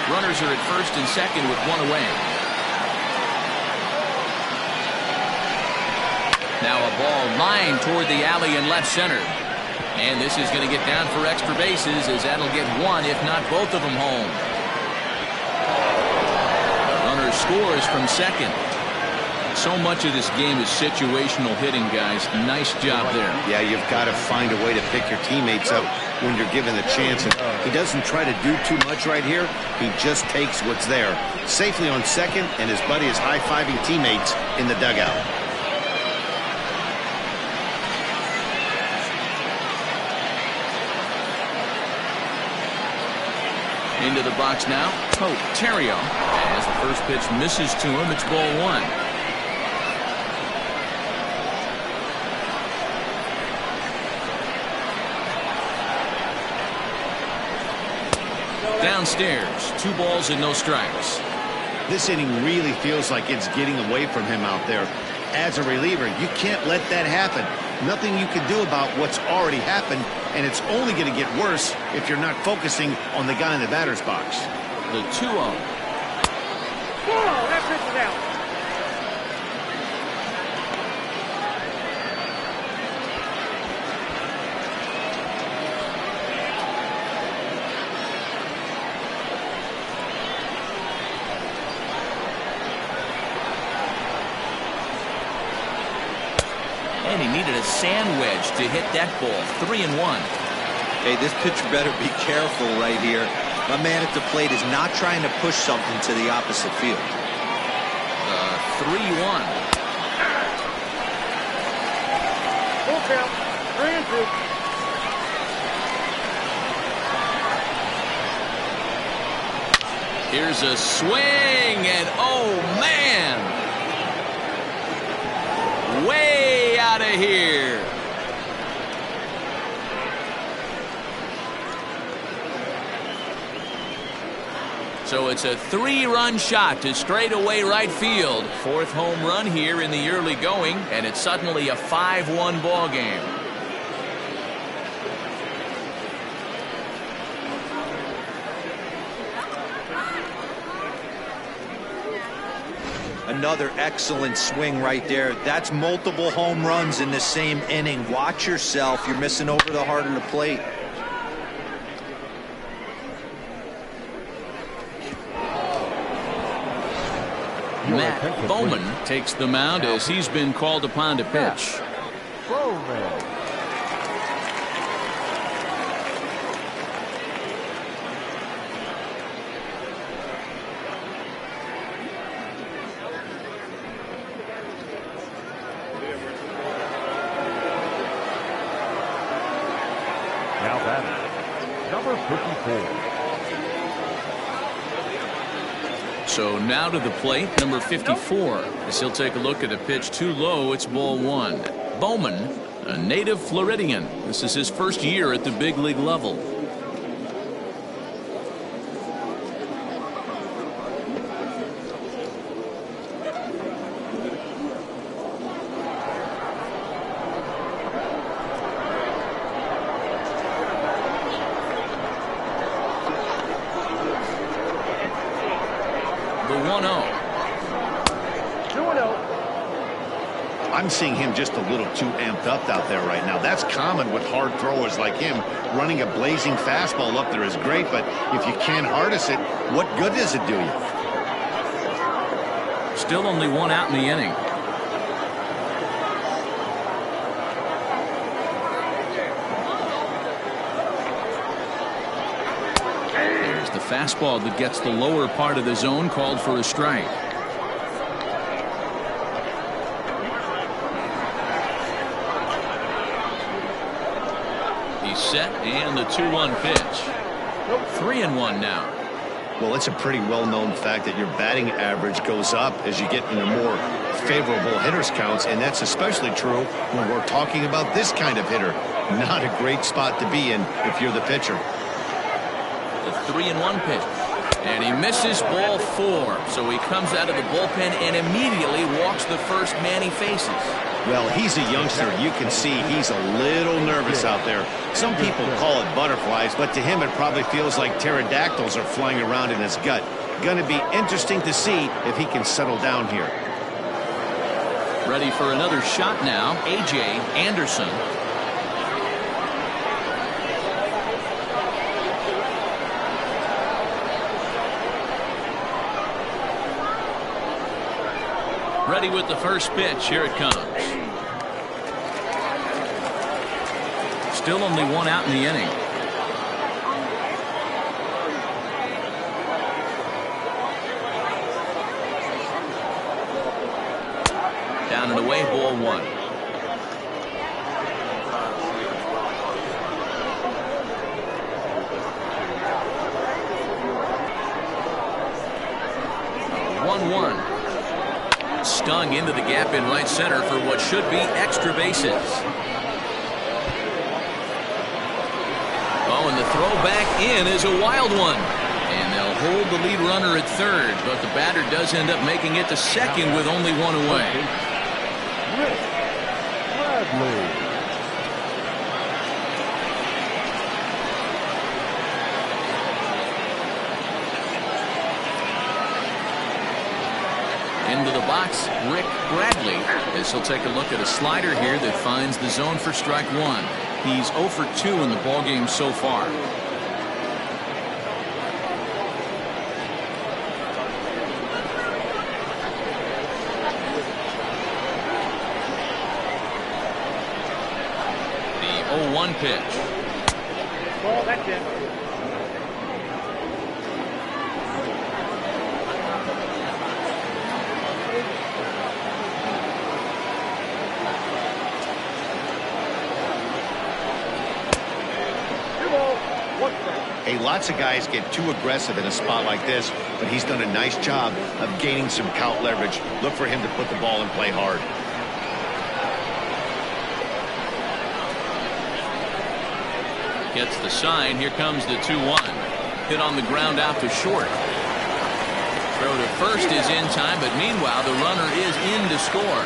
Runners are at first and second with 1 away. Now a ball lined toward the alley in left center. And this is going to get down for extra bases as that'll get 1, if not both of them, home. The runner scores from second. So much of this game is situational hitting, guys. Nice job there. Yeah, you've got to find a way to pick your teammates up when you're given the chance. And he doesn't try to do too much right here. He just takes what's there. Safely on second, and his buddy is high-fiving teammates in the dugout. Into the box now, Terrio. As the first pitch misses to him, it's ball 1. Downstairs, 2 balls and no strikes. This inning really feels like it's getting away from him out there. As a reliever, you can't let that happen. Nothing you can do about what's already happened, and it's only going to get worse if you're not focusing on the guy in the batter's box. The 2-0. Whoa, that pitch is out. And he needed a sand wedge to hit that ball. 3-1. Hey, this pitcher better be careful right here. My man at the plate is not trying to push something to the opposite field. 3-1. Full count. 3-2. Here's a swing, and oh man, way out of here. So it's a 3-run shot to straightaway right field. 4th home run here in the early going, and it's suddenly a 5-1 ball game. Another excellent swing right there. That's multiple home runs in the same inning. Watch yourself. You're missing over the heart of the plate. Matt Bowman takes the mound as he's been called upon to pitch. Bowman. Now batting, number 54. So now to the plate, number 54. As he'll take a look at a pitch too low, it's ball one. Bowman, a native Floridian. This is his first year at the big league level. I'm seeing him just a little too amped up out there right now. That's common with hard throwers like him. Running a blazing fastball up there is great, but if you can't harness it, what good does it do you? Still only one out in the inning. There's the fastball that gets the lower part of the zone, called for a strike. Set and the 2-1 pitch. 3-1 now. Well, it's a pretty well-known fact that your batting average goes up as you get into more favorable hitters counts, and that's especially true when we're talking about this kind of hitter. Not a great spot to be in if you're the pitcher. The 3-1 pitch, and he misses ball 4. So he comes out of the bullpen and immediately walks the first man he faces. Well, he's a youngster. You can see he's a little nervous out there. Some people call it butterflies, but to him it probably feels like pterodactyls are flying around in his gut. Going to be interesting to see if he can settle down here. Ready for another shot now, A.J. Anderson. Ready with the first pitch. Here it comes. Still only one out in the inning. Down and away, ball 1. Stung into the gap in right center for what should be extra bases. Oh, and the throw back in is a wild one. And they'll hold the lead runner at third, but the batter does end up making it to second with only one away. Rick Bradley. Into the box, Rick Bradley, as he'll take a look at a slider here that finds the zone for strike 1. He's 0 for 2 in the ballgame so far. The 0-1 pitch. Ball, that's it. Hey, lots of guys get too aggressive in a spot like this, but he's done a nice job of gaining some count leverage. Look for him to put the ball in play hard. Gets the sign. Here comes the 2-1. Hit on the ground out to short. Throw to first is in time, but meanwhile the runner is in to score.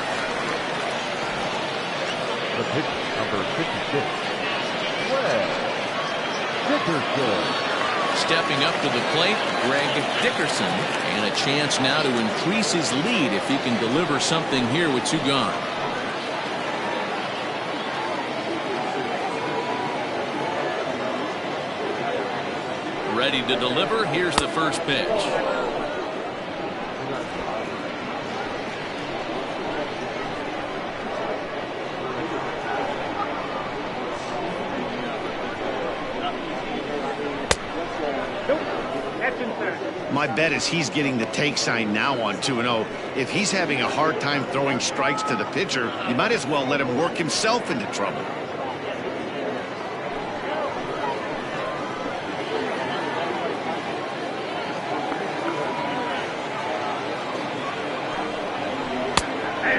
The pitch, number 56. Well, Dickerson. Stepping up to the plate, Greg Dickerson, and a chance now to increase his lead if he can deliver something here with 2 gone. Ready to deliver. Here's the first pitch. My bet is he's getting the take sign now on 2-0. If he's having a hard time throwing strikes to the pitcher, you might as well let him work himself into trouble.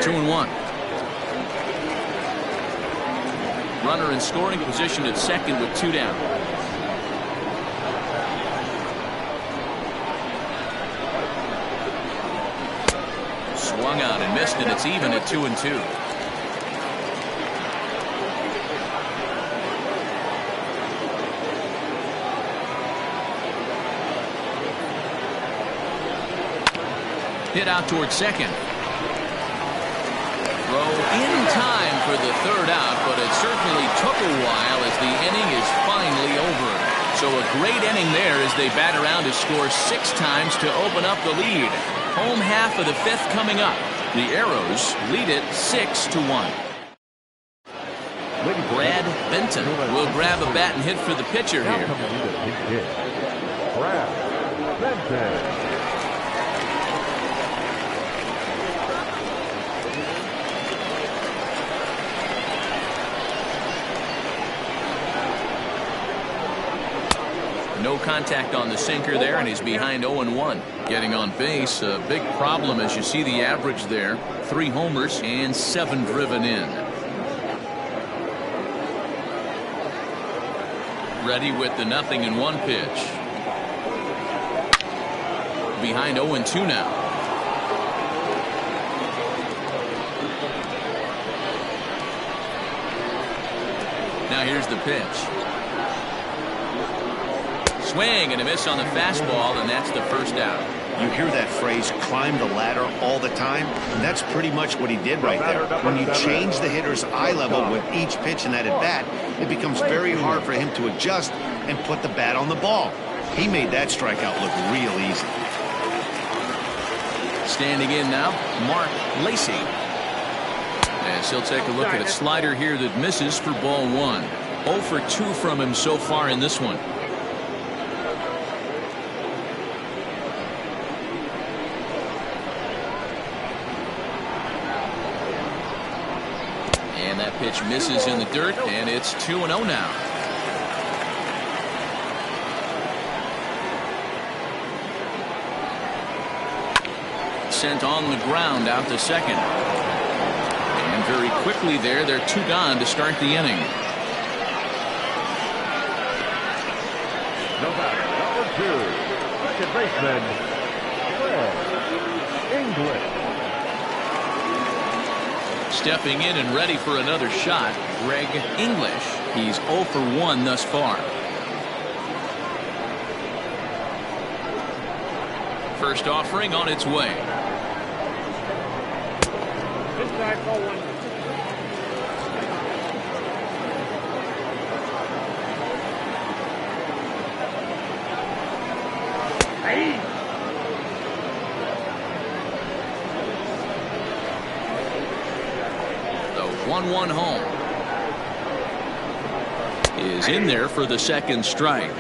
Two and one. Runner in scoring position at second with 2 down. Swung out and missed, and it's even at 2 and 2. Hit out towards second. Throw in time for the 3rd out, but it certainly took a while as the inning is finally over. So a great inning there as they bat around to score 6 times to open up the lead. Home half of the 5th coming up. The Arrows lead it 6-1. Brad Benton will grab a bat and hit for the pitcher here. Brad Benton. No contact on the sinker there, and he's behind 0-1. Getting on base, a big problem as you see the average there. 3 homers and 7 driven in. Ready with the 0-1 pitch. Behind 0-2 now. Now here's the pitch. Swing and a miss on the fastball, and that's the 1st out. You hear that phrase, climb the ladder, all the time? And that's pretty much what he did right there. When you change the hitter's eye level with each pitch in that at-bat, it becomes very hard for him to adjust and put the bat on the ball. He made that strikeout look real easy. Standing in now, Mark Lacy. As he'll take a look at a slider here that misses for ball 1. 0 for 2 from him so far in this one. And that pitch misses in the dirt, and it's 2-0 now. Sent on the ground out to second. And very quickly there, they're 2 gone to start the inning. Number 2, second baseman, Greg English. Stepping in and ready for another shot, Greg English. He's 0 for 1 thus far. First offering on its way. Inside ball 1. Hey. The 1-1 home is in there for the second strike.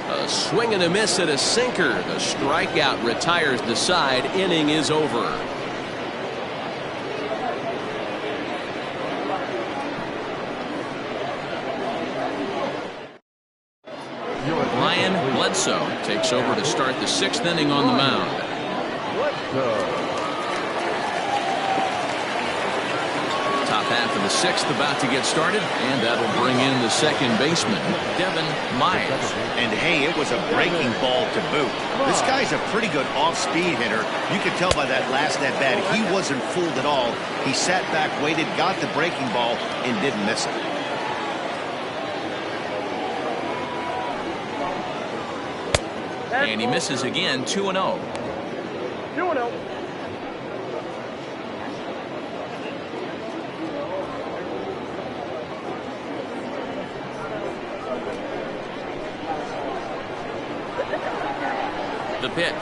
A swing and a miss at a sinker. The strikeout retires the side. Inning is over. Ryan Bledsoe takes over to start the 6th inning on the mound. Top half of The sixth about to get started, and that'll bring in the second baseman, Devin Myers. And hey, it was a breaking ball to boot. This guy's a pretty good off-speed hitter. You could tell by that last at-bat he wasn't fooled at all. He sat back, waited, got the breaking ball, and didn't miss it. And he misses again, 2-0. 2-0. The pitch.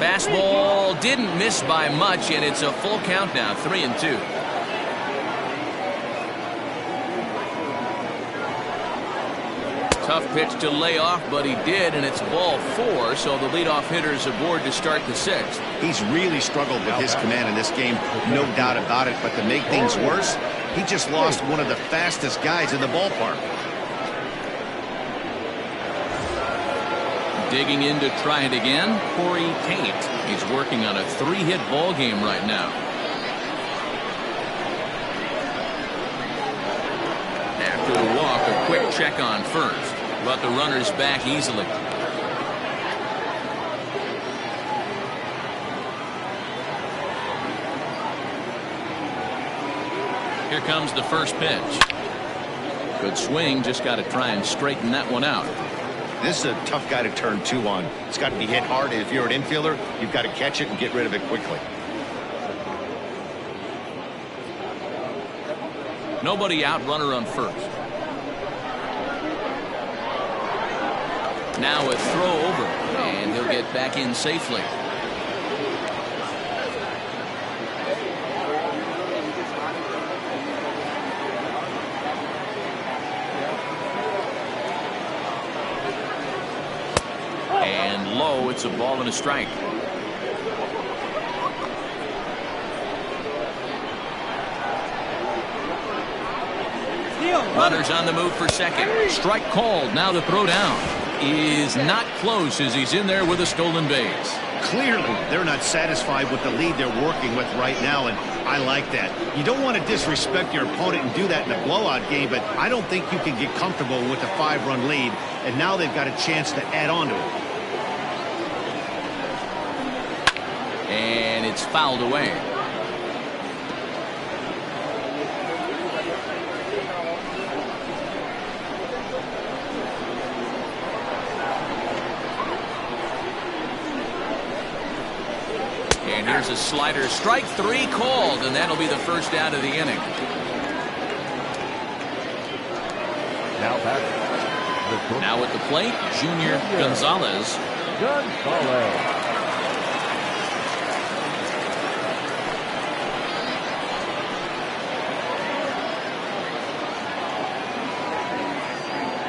Fastball didn't miss by much, and it's a full count now, 3-2. Tough pitch to lay off, but he did, and it's ball 4, so the leadoff hitter's aboard to start the sixth. He's really struggled with his command in this game, no doubt about it, but to make things worse, he just lost one of the fastest guys in the ballpark. Digging in to try it again, Corey Tate. He's working on a 3-hit ball game right now. After the walk, a quick check on first, but the runner's back easily. Here comes the first pitch. Good swing, just got to try and straighten that one out. This is a tough guy to turn 2 on. It's got to be hit hard, and if you're an infielder, you've got to catch it and get rid of it quickly. Nobody out, runner on first. Now a throw over, and he'll get back in safely. And low, it's a ball and a strike. Runners on the move for second. Strike called. Now the throw down is not close as he's in there with a stolen base. Clearly, they're not satisfied with the lead they're working with right now, and I like that. You don't want to disrespect your opponent and do that in a blowout game, but I don't think you can get comfortable with a 5-run lead, and now they've got a chance to add on to it. And it's fouled away. And here's a slider. Strike 3 called, and that'll be the first out of the inning. Now at the plate, Junior Gonzalez.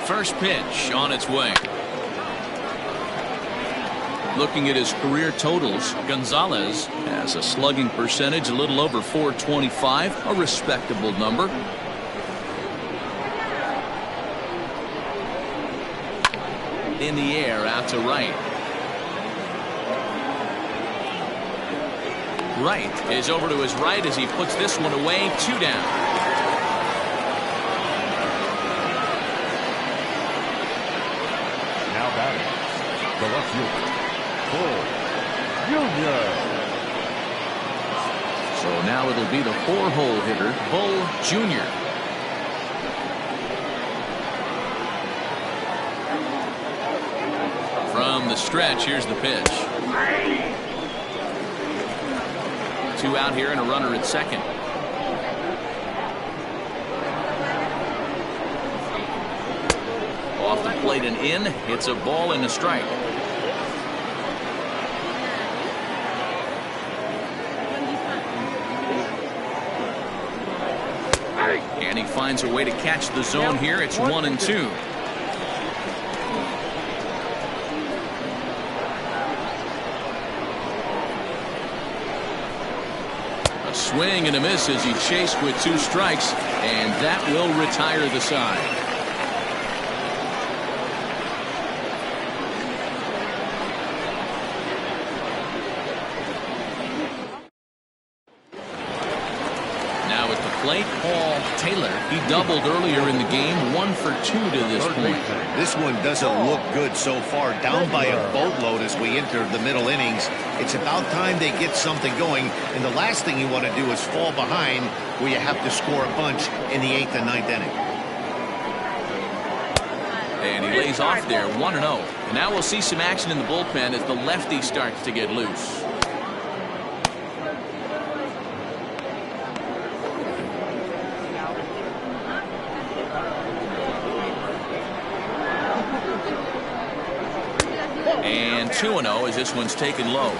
First pitch on its way. Looking at his career totals, Gonzalez has a slugging percentage a little over .425, a respectable number. In the air, out to right. Right is over to his right as he puts this one away. 2 down. The left fielder, Bull Jr. So now it'll be the 4-hole hitter, Bull Jr. From the stretch, here's the pitch. 2 out here and a runner at second. Off the plate and in. It's a ball and a strike. finds a way to catch the zone here. It's 1-2. A swing and a miss as he chased with 2 strikes, and that will retire the side. Plate Paul Taylor. He doubled earlier in the game, 1 for 2 to this point. This one doesn't look good so far. Down by a boatload as we enter the middle innings. It's about time they get something going, and the last thing you want to do is fall behind where you have to score a bunch in the 8th and 9th inning. And he lays off there, 1-0. And now we'll see some action in the bullpen as the lefty starts to get loose. And 2-0 as this one's taken low.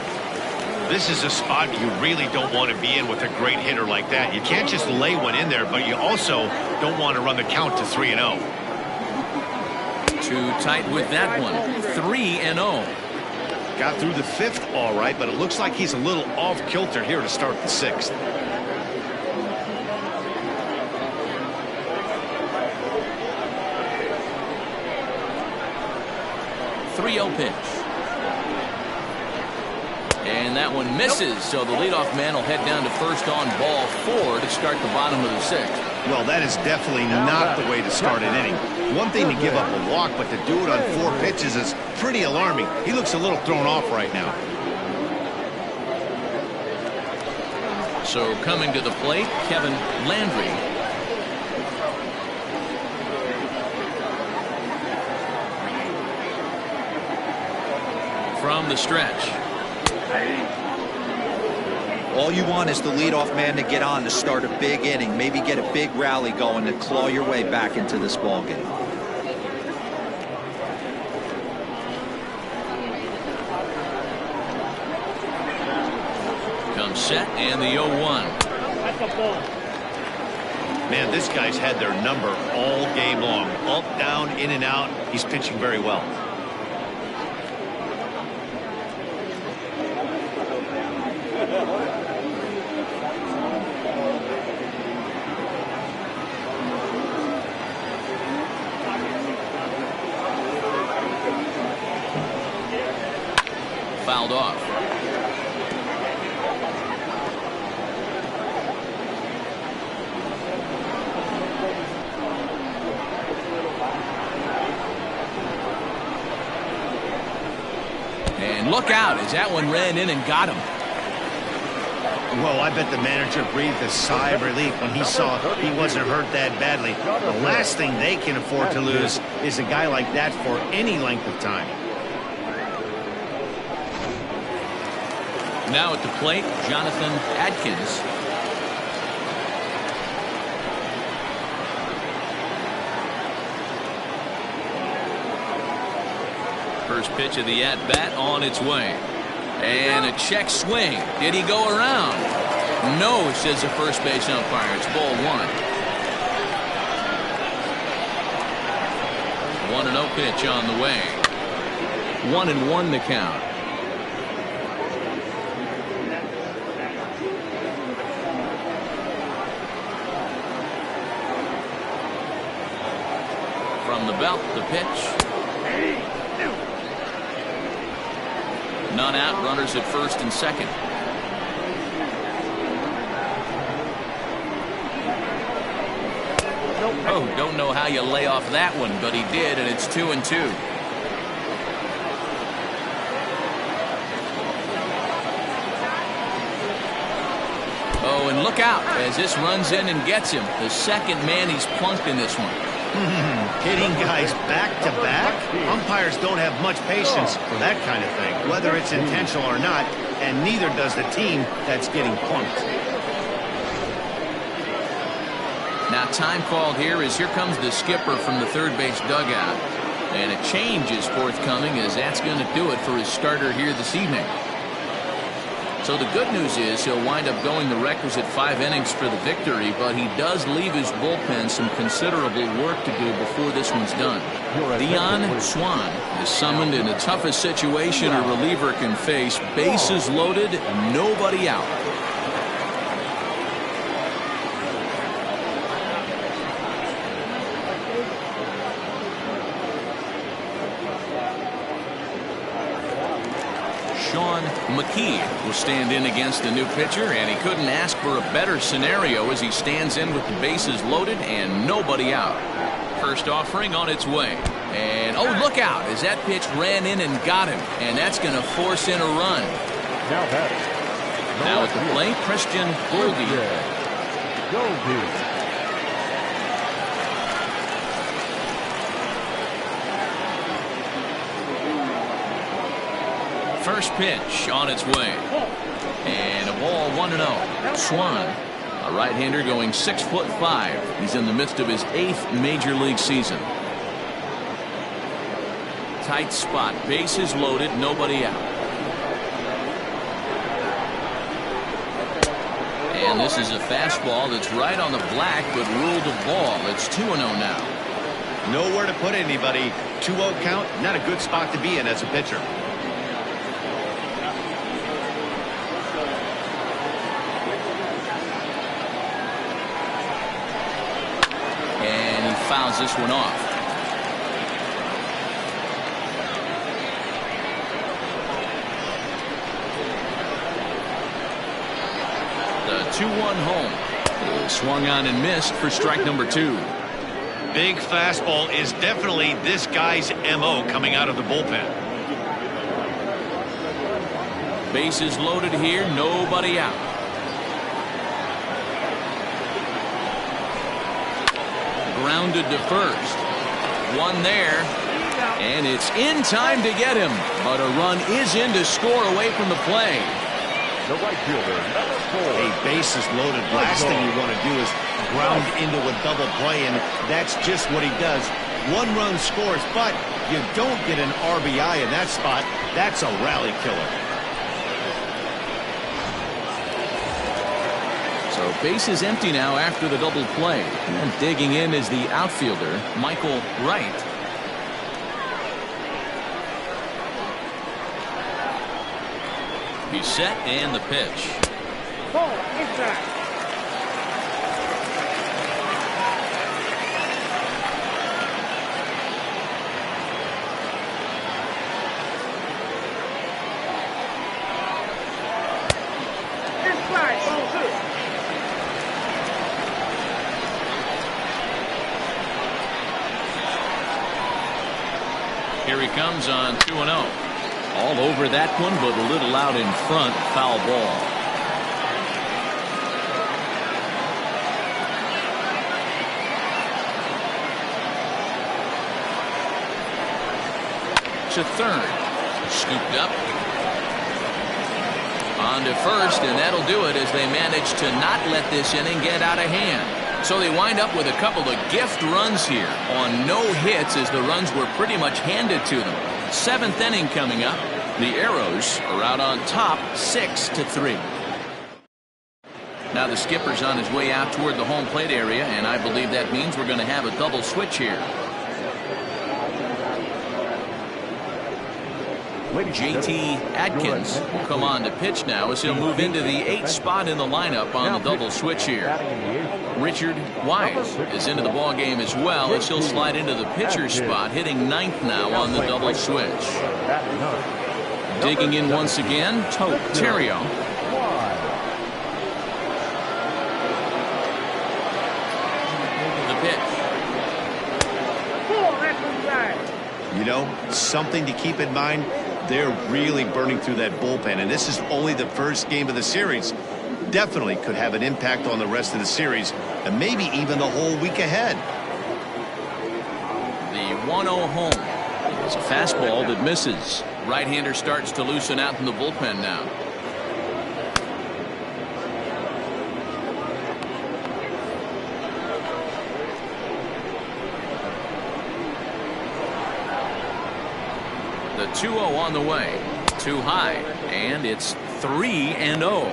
This is a spot you really don't want to be in with a great hitter like that. You can't just lay one in there, but you also don't want to run the count to 3-0. Too tight with that one. 3-0. Got through the 5th all right, but it looks like he's a little off kilter here to start the 6th. Pitch. And that one misses, so the leadoff man will head down to first on ball 4 to start the bottom of the 6th. Well, that is definitely not the way to start an inning. One thing to give up a walk, but to do it on 4 pitches is pretty alarming. He looks a little thrown off right now. So coming to the plate, Kevin Landry. From the stretch. All you want is the leadoff man to get on to start a big inning, maybe get a big rally going to claw your way back into this ballgame. Comes set and the 0-1. Man, this guy's had their number all game long. Up, down, in and out. He's pitching very well. Fouled off. And look out as that one ran in and got him. Well, I bet the manager breathed a sigh of relief when he saw he wasn't hurt that badly. The last thing they can afford to lose is a guy like that for any length of time. Now at the plate, Jonathan Adkins. First pitch of the at-bat on its way. And a check swing. Did he go around? No, says the first base umpire. It's ball 1. 1-0 pitch on the way. 1-1 the count. From the belt, the pitch. None out, runners at first and second. Oh, don't know how you lay off that one, but he did, and it's 2-2. Oh, and look out as this runs in and gets him. The second man he's plunked in this one. Hitting guys back-to-back? Umpires don't have much patience for that kind of thing, whether it's intentional or not, and neither does the team that's getting plunked. Now time called here as here comes the skipper from the third base dugout. And a change is forthcoming as that's going to do it for his starter here this evening. So the good news is he'll wind up going the requisite 5 innings for the victory, but he does leave his bullpen some considerable work to do before this one's done. Dion Swan is summoned in the toughest situation a reliever can face. Bases loaded, nobody out. Sean McKee will stand in against the new pitcher, and he couldn't ask for a better scenario as he stands in with the bases loaded and nobody out. First offering on its way. And oh, look out as that pitch ran in and got him, and that's going to force in a run. Now at the plate, Christian Goldie. First pitch on its way. And a ball 1-0. Swan, a right-hander going 6'5". He's in the midst of his 8th major league season. Tight spot. Bases loaded. Nobody out. And this is a fastball that's right on the black but ruled a ball. It's 2-0 now. Nowhere to put anybody. 2-0 count. Not a good spot to be in as a pitcher. Fouls this one off. The 2-1 home. Swung on and missed for strike number 2. Big fastball is definitely this guy's MO coming out of the bullpen. Bases loaded here, nobody out. Grounded to first. One there. And it's in time to get him. But a run is in to score away from the play. The right fielder, number 4. A bases loaded. Last thing you want to do is ground into a double play, and that's just what he does. 1 run scores, but you don't get an RBI in that spot. That's a rally killer. So base is empty now after the double play. And digging in is the outfielder, Michael Wright. He's set and the pitch. Here he comes on 2-0. All over that one, but a little out in front. Foul ball. To third. Scooped up. On to first, and that'll do it as they manage to not let this inning get out of hand. So they wind up with a couple of gift runs here on no hits as the runs were pretty much handed to them. 7th inning coming up. The Arrows are out on top 6-3. Now the skipper's on his way out toward the home plate area, and I believe that means we're going to have a double switch here. JT Atkins will come on to pitch now as he'll move into the 8th spot in the lineup on the double switch here. Richard Wise is into the ball game as well as he'll slide into the pitcher spot, hitting 9th now on the double switch. Digging in once again, Tote Terrio. The pitch. You know, something to keep in mind. They're really burning through that bullpen, and this is only the first game of the series. Definitely could have an impact on the rest of the series, and maybe even the whole week ahead. The 1-0 home. It's a fastball that misses. Right-hander starts to loosen out in the bullpen now. The 2-0 on the way. Too high, and it's 3-0.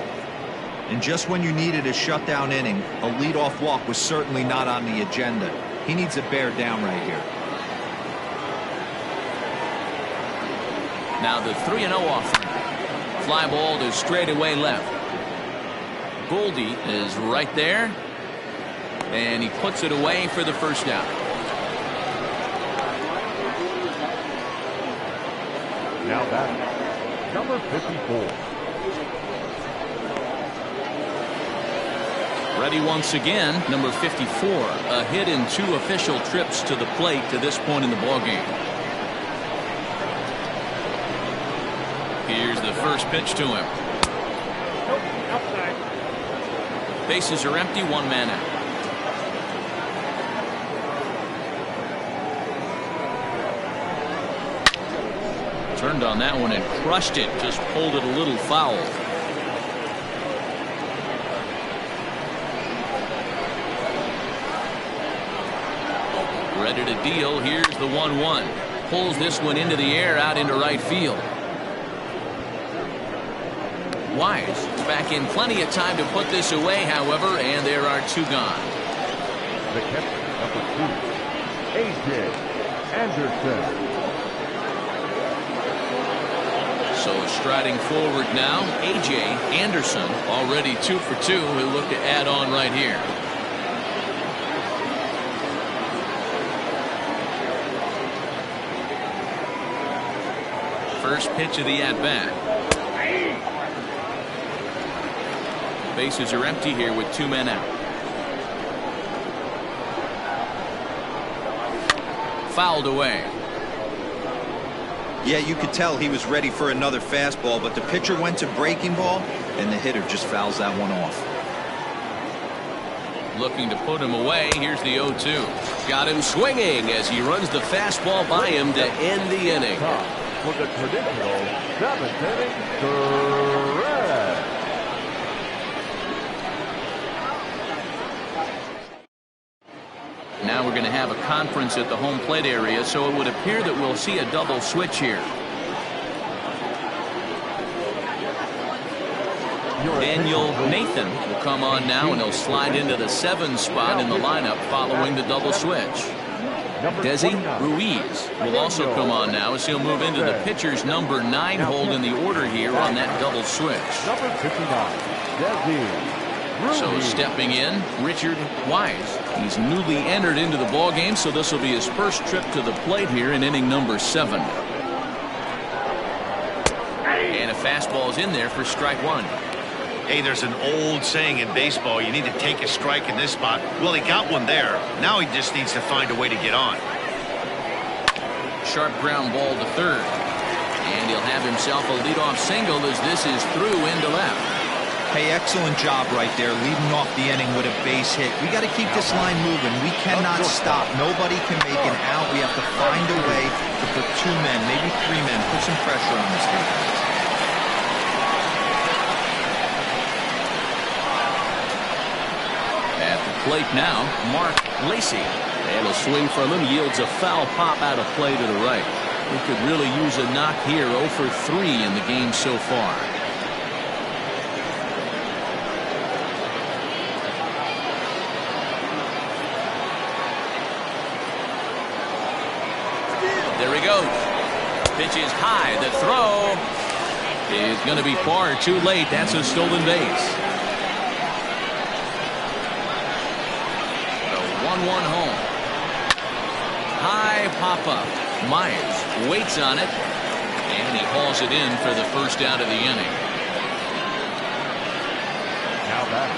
And just when you needed a shutdown inning, a leadoff walk was certainly not on the agenda. He needs to bear down right here. Now the 3-0 offering. Fly ball to straightaway left. Goldie is right there. And he puts it away for the first out. Now batting, number 54. Ready once again, number 54. A hit in 2 official trips to the plate to this point in the ballgame. Here's the first pitch to him. Outside. Bases are empty, 1 man out. Turned on that one and crushed it. Just pulled it a little foul. Ready to deal. Here's the 1-1. Pulls this one into the air out into right field. Wise is back in plenty of time to put this away, however, and there are 2 gone. The catcher, number 2, A.J. Anderson. So striding forward now, A.J. Anderson, already 2 for 2. He'll look to add on right here. First pitch of the at-bat. Bases are empty here with 2 men out. Fouled away. Yeah, you could tell he was ready for another fastball, but the pitcher went to breaking ball, and the hitter just fouls that one off. Looking to put him away. Here's the 0-2. Got him swinging as he runs the fastball by him to end the inning. For the traditional 7th inning stretch. Now we're going to have a conference at the home plate area, so it would appear that we'll see a double switch here. Daniel Nathan will come on now, and he'll slide into the 7 spot in the lineup following the double switch. Desi Ruiz will also come on now as he'll move into the pitcher's number 9 hold in the order here on that double switch. Number 59, Desi. So stepping in, Richard Wise. He's newly entered into the ball game, so this will be his first trip to the plate here in inning number 7. And a fastball's in there for strike 1. Hey, there's an old saying in baseball, you need to take a strike in this spot. Well, he got one there. Now he just needs to find a way to get on. Sharp ground ball to third. And he'll have himself a leadoff single as this is through into left. Hey, excellent job right there, leading off the inning with a base hit. We got to keep this line moving. We cannot stop. Nobody can make an out. We have to find a way to put 2 men, maybe 3 men, put some pressure on this defense. At the plate now, Mark Lacey. And a swing from him yields a foul pop out of play to the right. We could really use a knock here. 0 for 3 in the game so far. There he goes. Pitch is high. The throw is going to be far too late. That's a stolen base. The 1-1 home. High pop-up. Myers waits on it, and he hauls it in for the first out of the inning. Now back,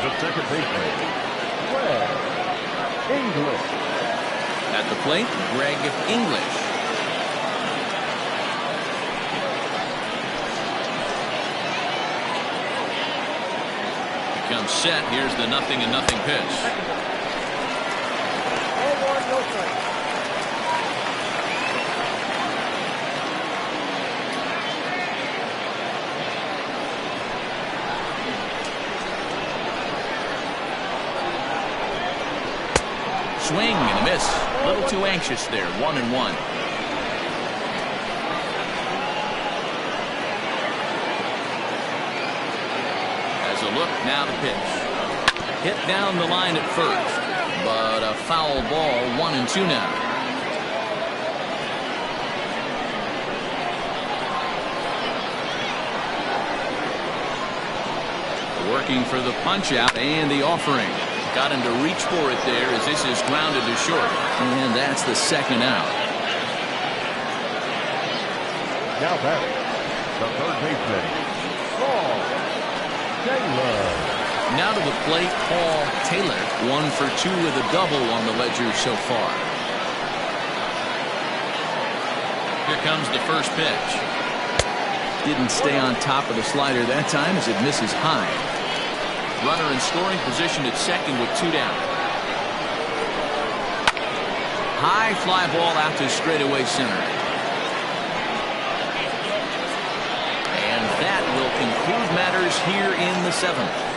the second baseman, Greg English. At the plate, Greg English. Becomes set. Here's the 0-0 pitch. 0-1, no strike. Swing and a miss. A little too anxious there. 1-1. The look, now the pitch. Hit down the line at first, but a foul ball, 1-2 now. Working for the punch out and the offering. Got him to reach for it there as this is grounded to short. And that's the second out. Now back, the third baseman, Paul Taylor. Now to the plate, Paul Taylor. 1 for 2 with a double on the ledger so far. Here comes the first pitch. Didn't stay on top of the slider that time as it misses high. Runner in scoring position at second with 2 down. High fly ball out to straightaway center. And that will conclude matters here in the 7th.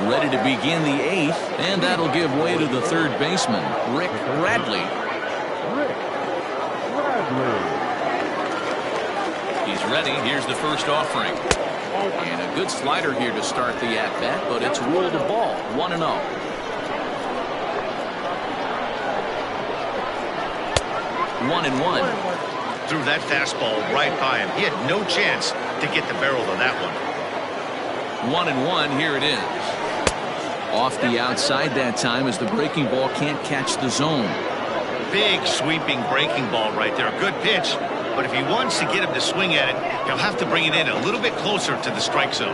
Ready to begin the 8th, and that'll give way to the third baseman, Rick Radley. He's ready. Here's the first offering. And a good slider here to start the at-bat, but it's ruled a ball, 1-0. One and one. Threw that fastball right by him. He had no chance to get the barrel of that one. 1-1. Here it is. Off the outside that time as the breaking ball can't catch the zone. Big sweeping breaking ball right there. A good pitch, but if he wants to get him to swing at it, he'll have to bring it in a little bit closer to the strike zone.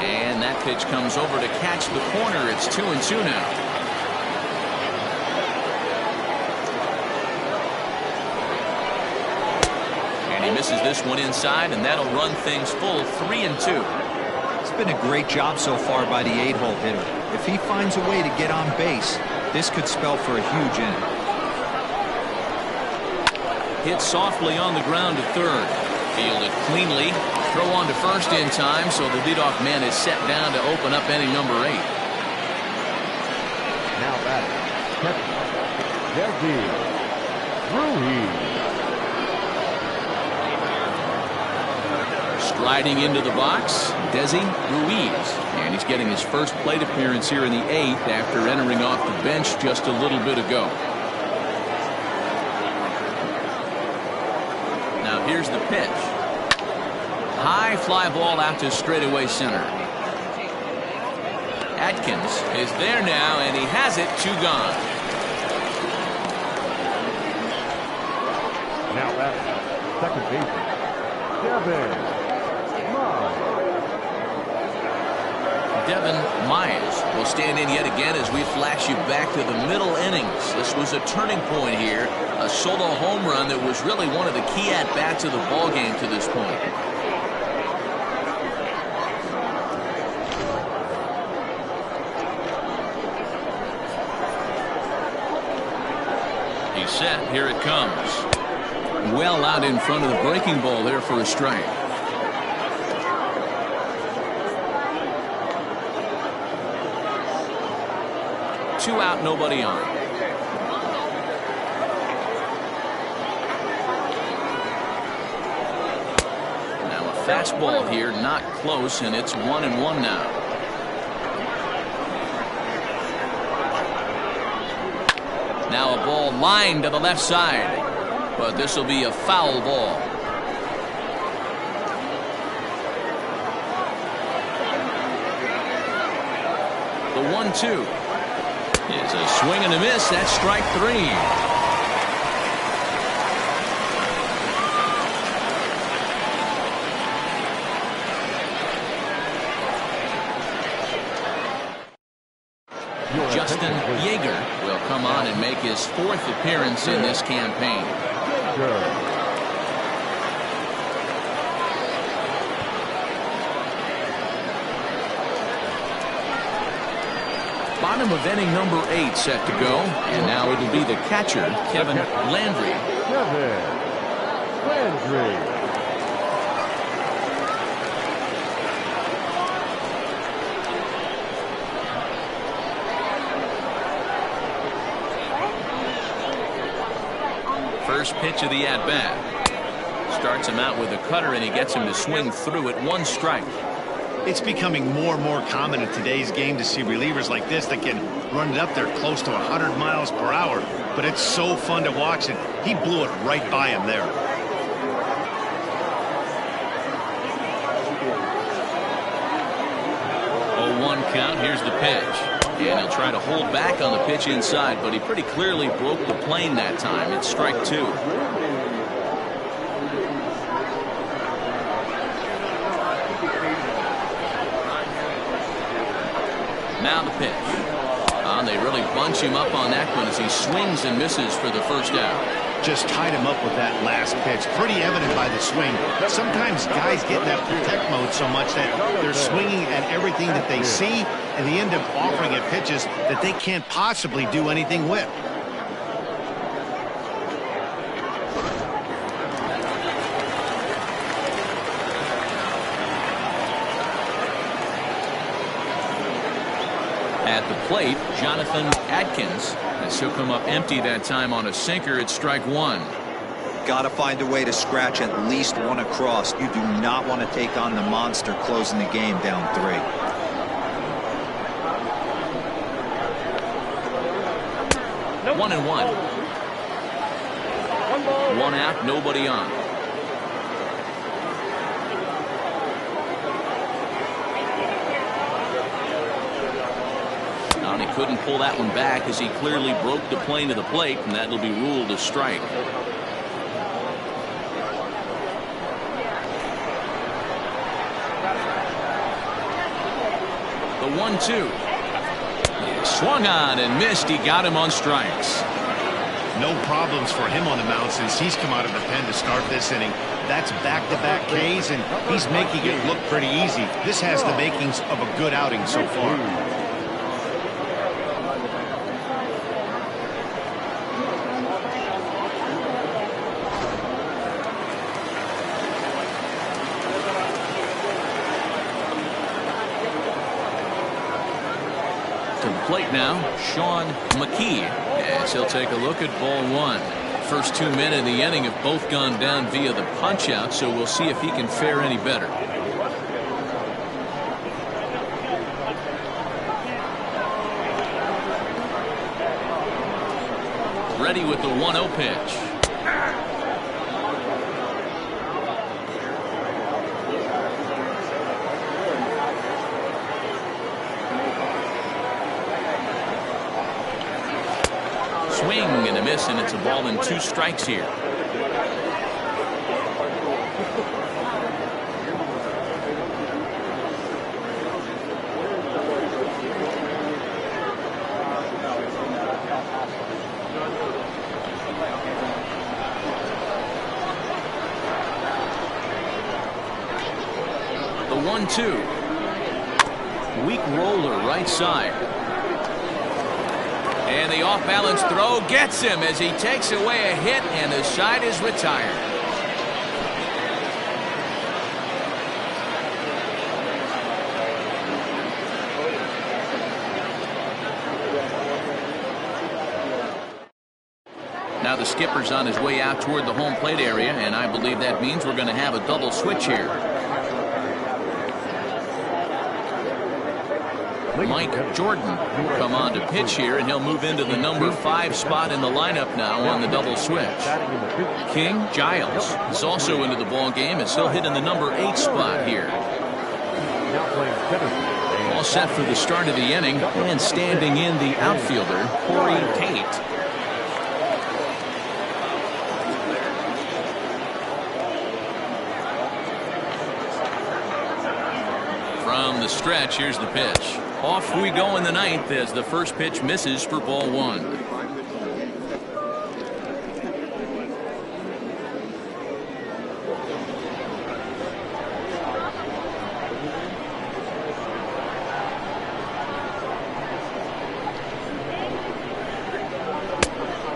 And that pitch comes over to catch the corner. It's 2-2 now. He misses this one inside, and that'll run things full 3-2. It's been a great job so far by the 8-hole hitter. If he finds a way to get on base, this could spell for a huge inning. Hit softly on the ground to third. Fielded cleanly. Throw on to first in time, so the leadoff man is set down to open up inning number 8. Now back, Desi Ruiz. Striding into the box, Desi Ruiz. And he's getting his first plate appearance here in the 8th after entering off the bench just a little bit ago. Now here's the pitch. High fly ball out to straightaway center. Atkins is there now, and he has it. 2 gone. Now at second baseman, Devin Devin Myers will stand in yet again as we flash you back to the middle innings. This was a turning point here, a solo home run that was really one of the key at-bats of the ball game to this point. He's set. Here it comes. Well out in front of the breaking ball there for a strike. Two out, nobody on. Now a fastball here, not close, and it's 1-1 now. Now a ball lined to the left side, but this will be a foul ball. The 1-2. It's a swing and a miss. That's strike 3. Justin Yeager will come on and make his 4th appearance in this campaign. Bottom of inning number 8 set to go, and now it'll be the catcher, Kevin Landry. Landry. First pitch of the at-bat. Starts him out with a cutter, and he gets him to swing through it. 1 strike. It's becoming more and more common in today's game to see relievers like this that can run it up there close to 100 miles per hour. But it's so fun to watch, and he blew it right by him there. Oh, 1 count. Here's the pitch. And he'll try to hold back on the pitch inside, but he pretty clearly broke the plane that time. It's strike 2. Now the pitch. They really bunch him up on that one as he swings and misses for the first out. Just tied him up with that last pitch. Pretty evident by the swing. Sometimes guys get in that protect mode so much that they're swinging at everything that they see, and they end up offering at pitches that they can't possibly do anything with. At the plate, Jonathan Adkins, as he'll come up empty that time on a sinker. It's strike 1. Got to find a way to scratch at least 1 across. You do not want to take on the monster closing the game down 3. 1-1. 1 out, nobody on. He couldn't pull that one back as he clearly broke the plane of the plate, and that'll be ruled a strike. The 1-2. Swung on and missed. He got him on strikes. No problems for him on the mound since he's come out of the pen to start this inning. That's back-to-back Ks, and he's making it look pretty easy. This has the makings of a good outing so far. To the plate now, Sean McKee, as he'll take a look at ball 1. First 2 men in the inning have both gone down via the punch-out, so we'll see if he can fare any better. Ready with the 1-0 pitch. Swing and a miss, and it's a ball and 2 strikes here. The 1-2. Weak roller right side. And the off-balance throw gets him as he takes away a hit, and the side is retired. Now the skipper's on his way out toward the home plate area, and I believe that means we're going to have a double switch here. Mike Jordan will come on to pitch here, and he'll move into the number 5 spot in the lineup now on the double switch. King Giles is also into the ball game as he'll hit in the number 8 spot here. All set for the start of the inning, and standing in the outfielder, Corey Tate. From the stretch, here's the pitch. Off we go in the 9th as the first pitch misses for ball 1.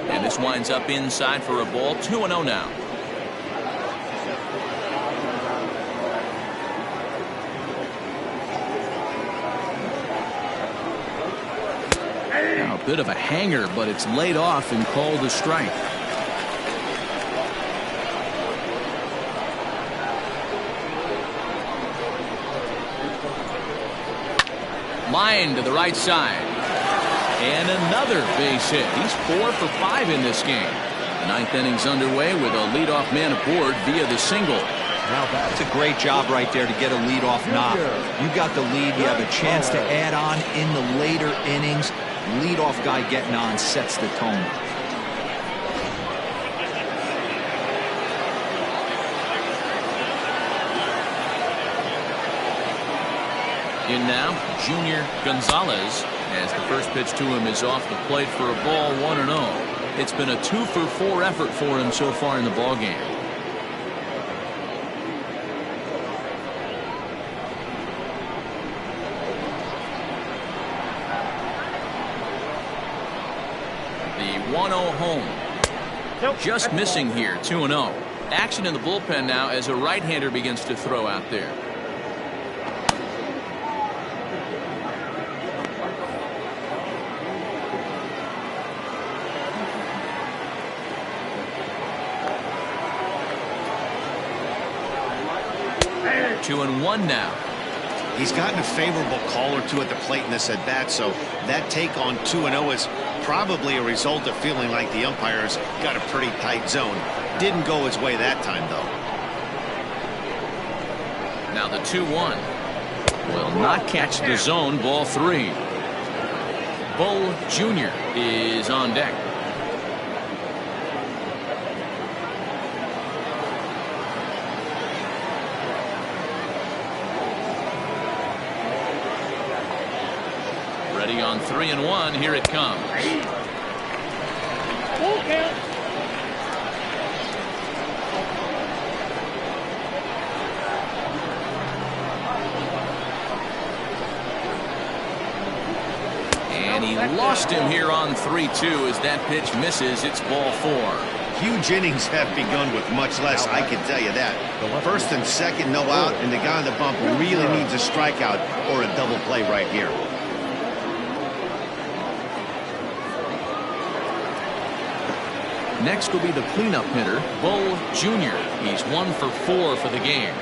And this winds up inside for a ball. 2-0 now. bit of a hanger, but it's laid off and called a strike. Line to the right side. And another base hit. He's 4 for 5 in this game. The ninth inning's underway with a leadoff man aboard via the single. Now that's a great job right there to get a leadoff knock. You got the lead. You have a chance to add on in the later innings. Leadoff guy getting on sets the tone. In now, Junior Gonzalez, as the first pitch to him is off the plate for a ball, 1-0. It's been a 2 for 4 effort for him so far in the ballgame. The 1-0 home. Just missing here, 2-0. Action in the bullpen now as a right-hander begins to throw out there. Two and one now. He's gotten a favorable call or two at the plate in this at bat, so that take on 2-0 is probably a result of feeling like the umpires got a pretty tight zone. Didn't go his way that time, though. Now the 2-1 will not catch the zone. Ball 3. Bull Jr. is on deck. Ready on 3-1. Here it comes. Full count. And he lost him here on 3-2 as that pitch misses. It's ball 4. Huge innings have begun with much less, I can tell you that. First and second, no out, and the guy on the bump really needs a strikeout or a double play right here. Next will be the cleanup hitter, Bull Jr. He's 1 for 4 for the game.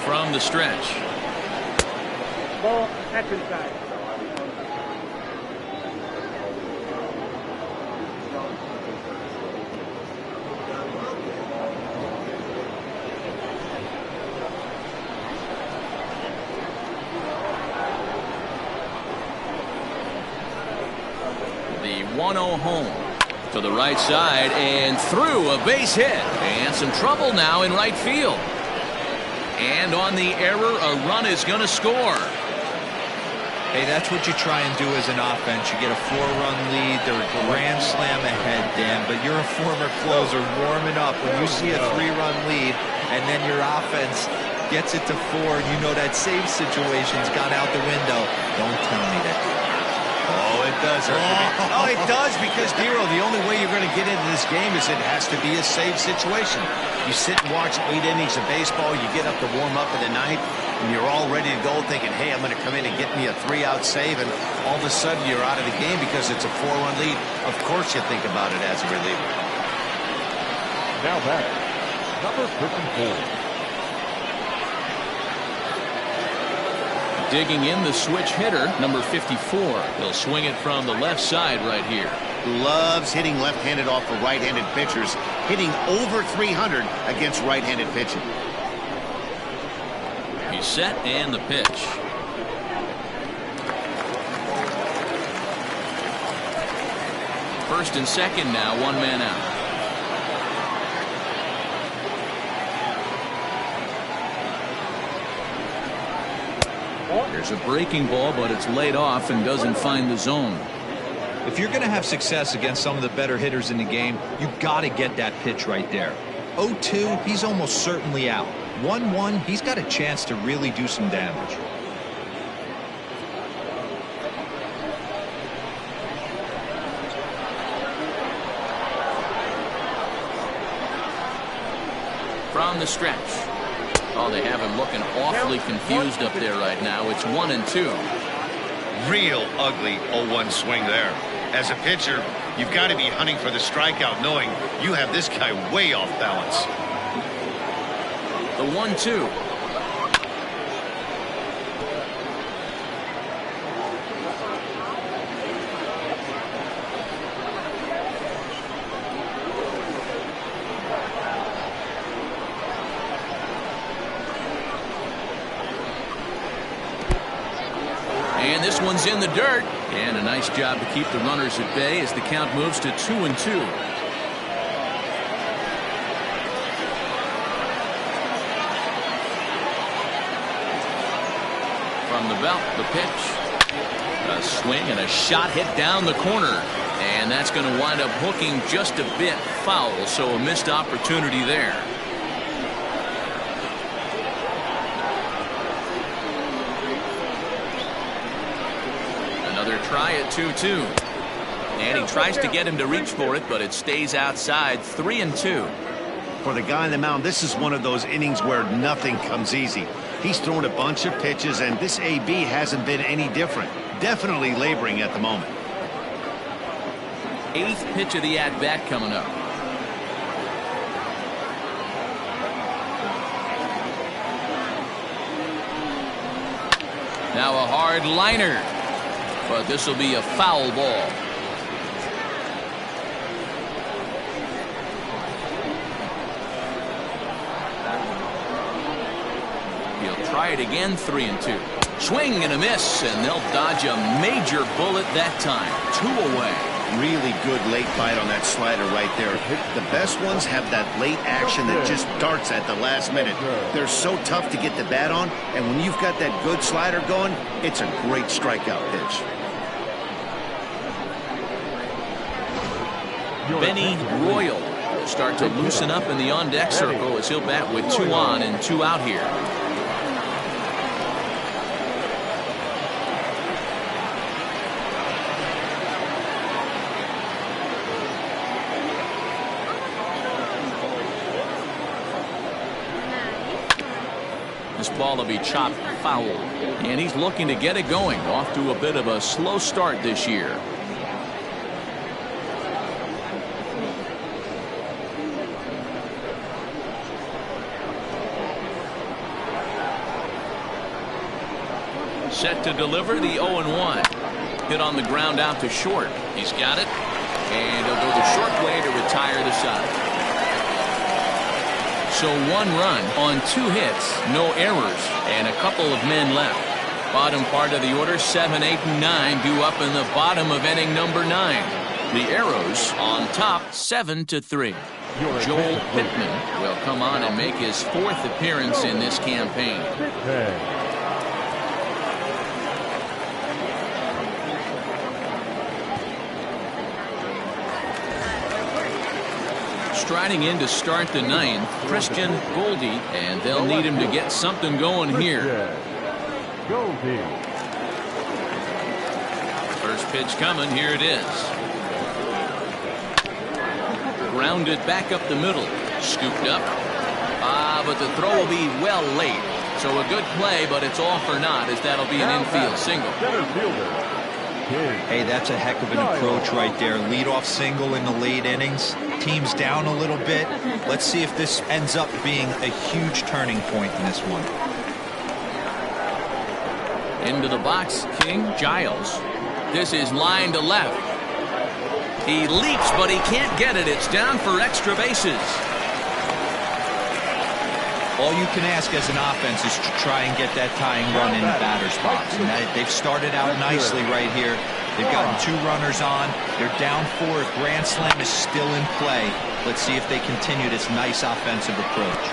From the stretch. Ball, that's inside. The 1-0 home to the right side and through a base hit. And some trouble now in right field. And on the error, a run is going to score. Hey, that's what you try and do as an offense. You get a 4-run lead. They're a grand slam ahead, Dan, but you're a former closer warming up. When you see a 3-run lead and then your offense gets it to 4, and you know that save situation's gone out the window. Don't tell me that. Oh, it does hurt me. Oh, it does, because, Dero, the only way you're going to get into this game is it has to be a save situation. You sit and watch 8 innings of baseball, you get up to warm up in the ninth, and you're all ready to go thinking, hey, I'm going to come in and get me a 3-out save, and all of a sudden you're out of the game because it's a 4-run lead. Of course you think about it as a reliever. Now back, number 54. Digging in the switch hitter, number 54. He'll swing it from the left side right here. Loves hitting left-handed off of right-handed pitchers, hitting over 300 against right-handed pitching. He's set and the pitch. First and second now, 1 man out. There's a breaking ball, but it's laid off and doesn't find the zone. If you're going to have success against some of the better hitters in the game, you've got to get that pitch right there. 0-2, he's almost certainly out. 1-1, he's got a chance to really do some damage. from the stretch. Oh, they have him looking awfully confused up there right now. It's 1-2. Real ugly 0-1 swing there. As a pitcher, you've got to be hunting for the strikeout, knowing you have this guy way off balance. The 1-2. And this one's in the dirt. And a nice job to keep the runners at bay as the count moves to 2-2. From the belt, the pitch. A swing and a shot hit down the corner. And that's going to wind up hooking just a bit foul, so a missed opportunity there. Try at 2-2. And he tries to get him to reach for it, but it stays outside. 3-2. For the guy on the mound, this is one of those innings where nothing comes easy. He's thrown a bunch of pitches, and this AB hasn't been any different. Definitely laboring at the moment. 8th pitch of the at-bat coming up. Now a hard liner. But this will be a foul ball. He'll try it again. 3-2. Swing and a miss, and they'll dodge a major bullet that time. 2 away. Really good late bite on that slider right there. The best ones have that late action that just darts at the last minute. They're so tough to get the bat on, and when you've got that good slider going, it's a great strikeout pitch. Benny Royal will start to loosen up in the on-deck circle as he'll bat with 2 on and 2 out here. This ball will be chopped foul, and he's looking to get it going. Off to a bit of a slow start this year. Set to deliver the 0-1. Hit on the ground out to short. He's got it. And he'll go the short way to retire the side. So 1 run on 2 hits, no errors, and a couple of men left. Bottom part of the order, 7, 8, and 9 due up in the bottom of inning number 9. The Arrows on top 7-3. Joel Pittman will come on and make his 4th appearance in this campaign. Striding in to start the 9th, Christian Goldie, and they'll need him to get something going here. First pitch coming, here it is. Grounded back up the middle, scooped up. But the throw will be well late. So a good play, but it's all for naught, as that'll be an infield single. Hey, that's a heck of an approach right there. Leadoff single in the late innings. Team's down a little bit. Let's see if this ends up being a huge turning point in this one. Into the box, King Giles. This is line to left. He leaps, but he can't get it. It's down for extra bases. All you can ask as an offense is to try and get that tying run in the batter's box. And they've started out nicely right here. They've gotten 2 runners on. They're down 4. Grand slam is still in play. Let's see if they continue this nice offensive approach.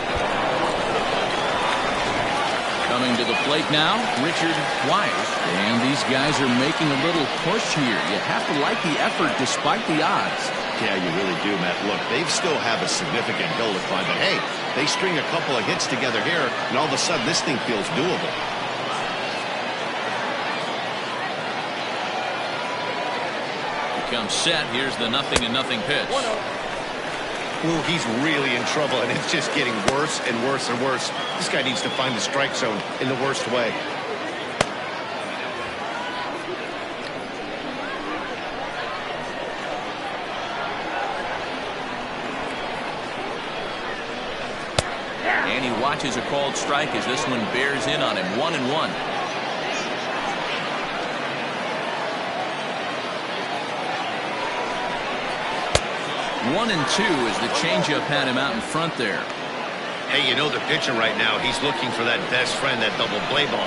Coming to the plate now, Richard Wise. And these guys are making a little push here. You have to like the effort despite the odds. Yeah, you really do, Matt. Look, they still have a significant hill to climb, but hey, they string a couple of hits together here, and all of a sudden this thing feels doable. Comes set. Here's the 0-0 pitch. Ooh, he's really in trouble, and it's just getting worse and worse and worse. This guy needs to find the strike zone in the worst way. And he watches a called strike as this one bears in on him. 1-1. 1-2 as the changeup had him out in front there. Hey, you know the pitcher right now, he's looking for that best friend, that double play ball.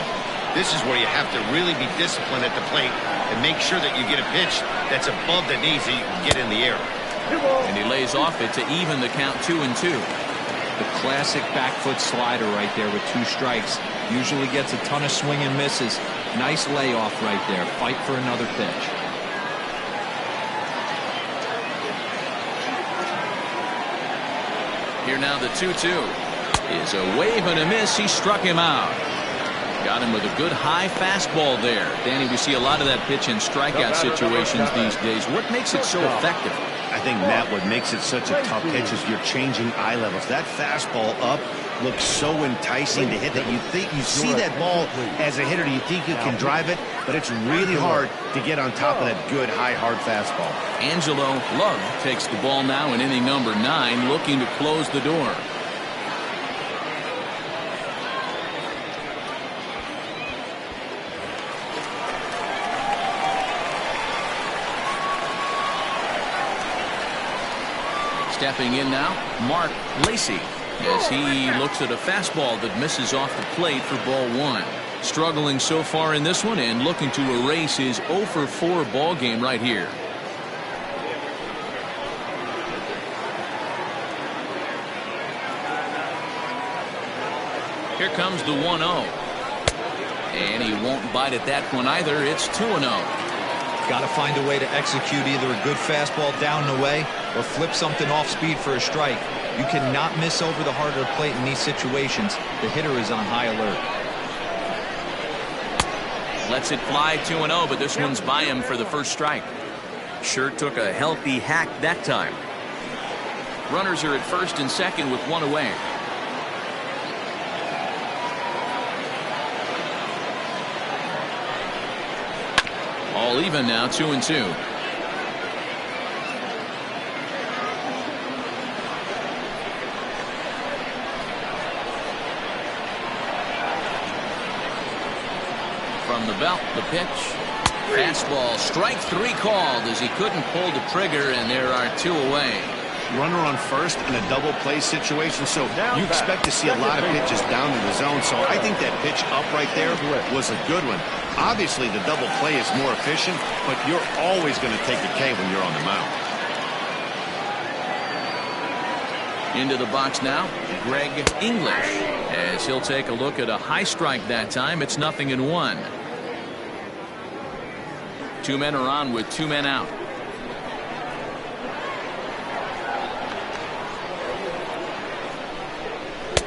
This is where you have to really be disciplined at the plate and make sure that you get a pitch that's above the knees so you can get in the air. And he lays off it to even the count. 2-2. The classic back foot slider right there with 2 strikes. Usually gets a ton of swing and misses. Nice layoff right there. Fight for another pitch. Here now the 2-2 is a wave and a miss. He struck him out. Got him with a good high fastball there. Danny, we see a lot of that pitch in strikeout situations these days. What makes it so effective? I think, Matt, what makes it such a tough pitch is you're changing eye levels. That fastball up looks so enticing to hit that you see that ball as a hitter, you think you can drive it, but it's really hard to get on top of that good high hard fastball. Angelo Love takes the ball now in inning number 9, looking to close the door. Stepping in now, Mark Lacey, as he looks at a fastball that misses off the plate for ball 1. Struggling so far in this one and looking to erase his 0 for 4 ball game right here. Here comes the 1-0. And he won't bite at that one either. It's 2-0. Got to find a way to execute either a good fastball down and away or flip something off speed for a strike. You cannot miss over the harder plate in these situations. The hitter is on high alert. Lets it fly 2-0, but this one's by him for the first strike. Sure took a healthy hack that time. Runners are at first and second with 1 away. All even now, 2-2. From the belt, the pitch. Fastball, strike 3 called as he couldn't pull the trigger, and there are 2 away. Runner on first in a double play situation, so you expect to see a lot of pitches down in the zone. So I think that pitch up right there was a good one. Obviously, the double play is more efficient, but you're always going to take a K when you're on the mound. Into the box now, Greg English, as he'll take a look at a high strike that time. It's 0-1. 2 men are on with 2 men out.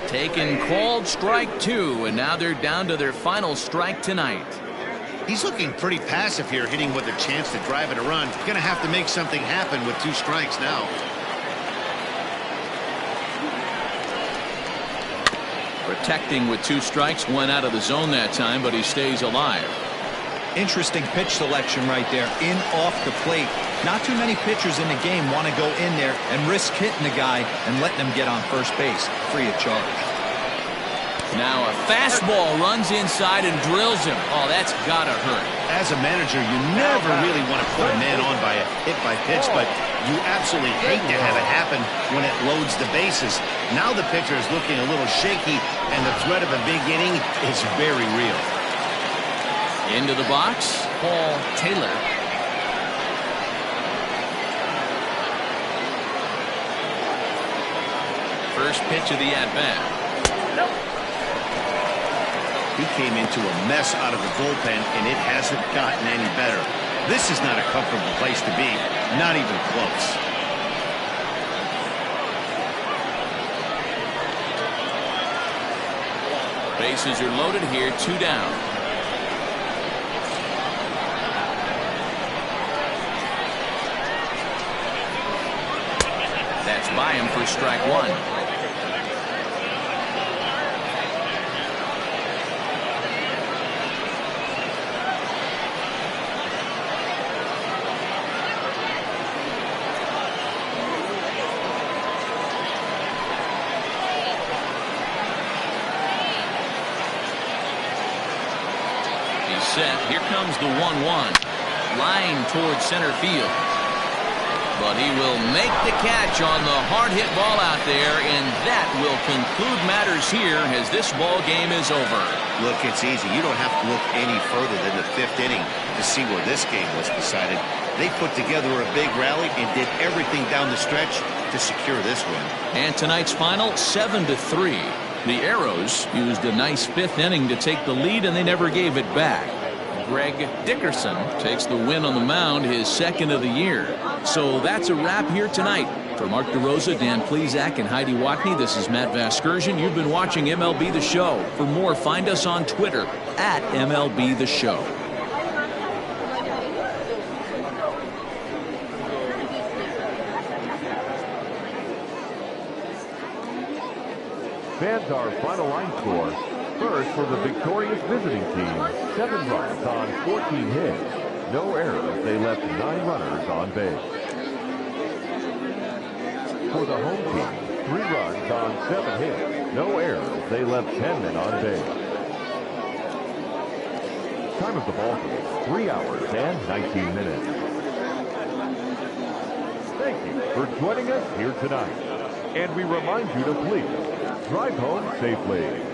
Taken, called strike 2, and now they're down to their final strike tonight. He's looking pretty passive here, hitting with a chance to drive it a run. Going to have to make something happen with 2 strikes now. Protecting with 2 strikes, went out of the zone that time, but he stays alive. Interesting pitch selection right there. In off the plate. Not too many pitchers in the game want to go in there and risk hitting the guy and letting him get on first base free of charge. Now a fastball runs inside and drills him. Oh, that's gotta hurt. As a manager, you never really want to put a man on by a hit by pitch, but you absolutely hate to have it happen when it loads the bases. Now the pitcher is looking a little shaky, and the threat of a big inning is very real. Into the box, Paul Taylor. First pitch of the at-bat. He came into a mess out of the bullpen, and it hasn't gotten any better. This is not a comfortable place to be, not even close. Bases are loaded here, 2 down. That's by him for strike one. He's set. Here comes the 1-1. Line towards center field. But he will make the catch on the hard hit ball out there, and that will conclude matters here as this ball game is over. Look, it's easy. You don't have to look any further than the 5th inning to see where this game was decided. They put together a big rally and did everything down the stretch to secure this win. And tonight's final, 7-3. The Arrows used a nice 5th inning to take the lead, and they never gave it back. Greg Dickerson takes the win on the mound, his 2nd of the year. So that's a wrap here tonight. For Mark DeRosa, Dan Plesac, and Heidi Watney, this is Matt Vasgersian. You've been watching MLB The Show. For more, find us on Twitter at MLB The Show. Fans, our final line score. First, for the victorious visiting team, 7 runs on 14 hits. No errors. They left 9 runners on base. For the home team, 3 runs on 7 hits. No errors. They left 10 men on base. Time of the ball game, 3 hours and 19 minutes. Thank you for joining us here tonight. And we remind you to please drive home safely.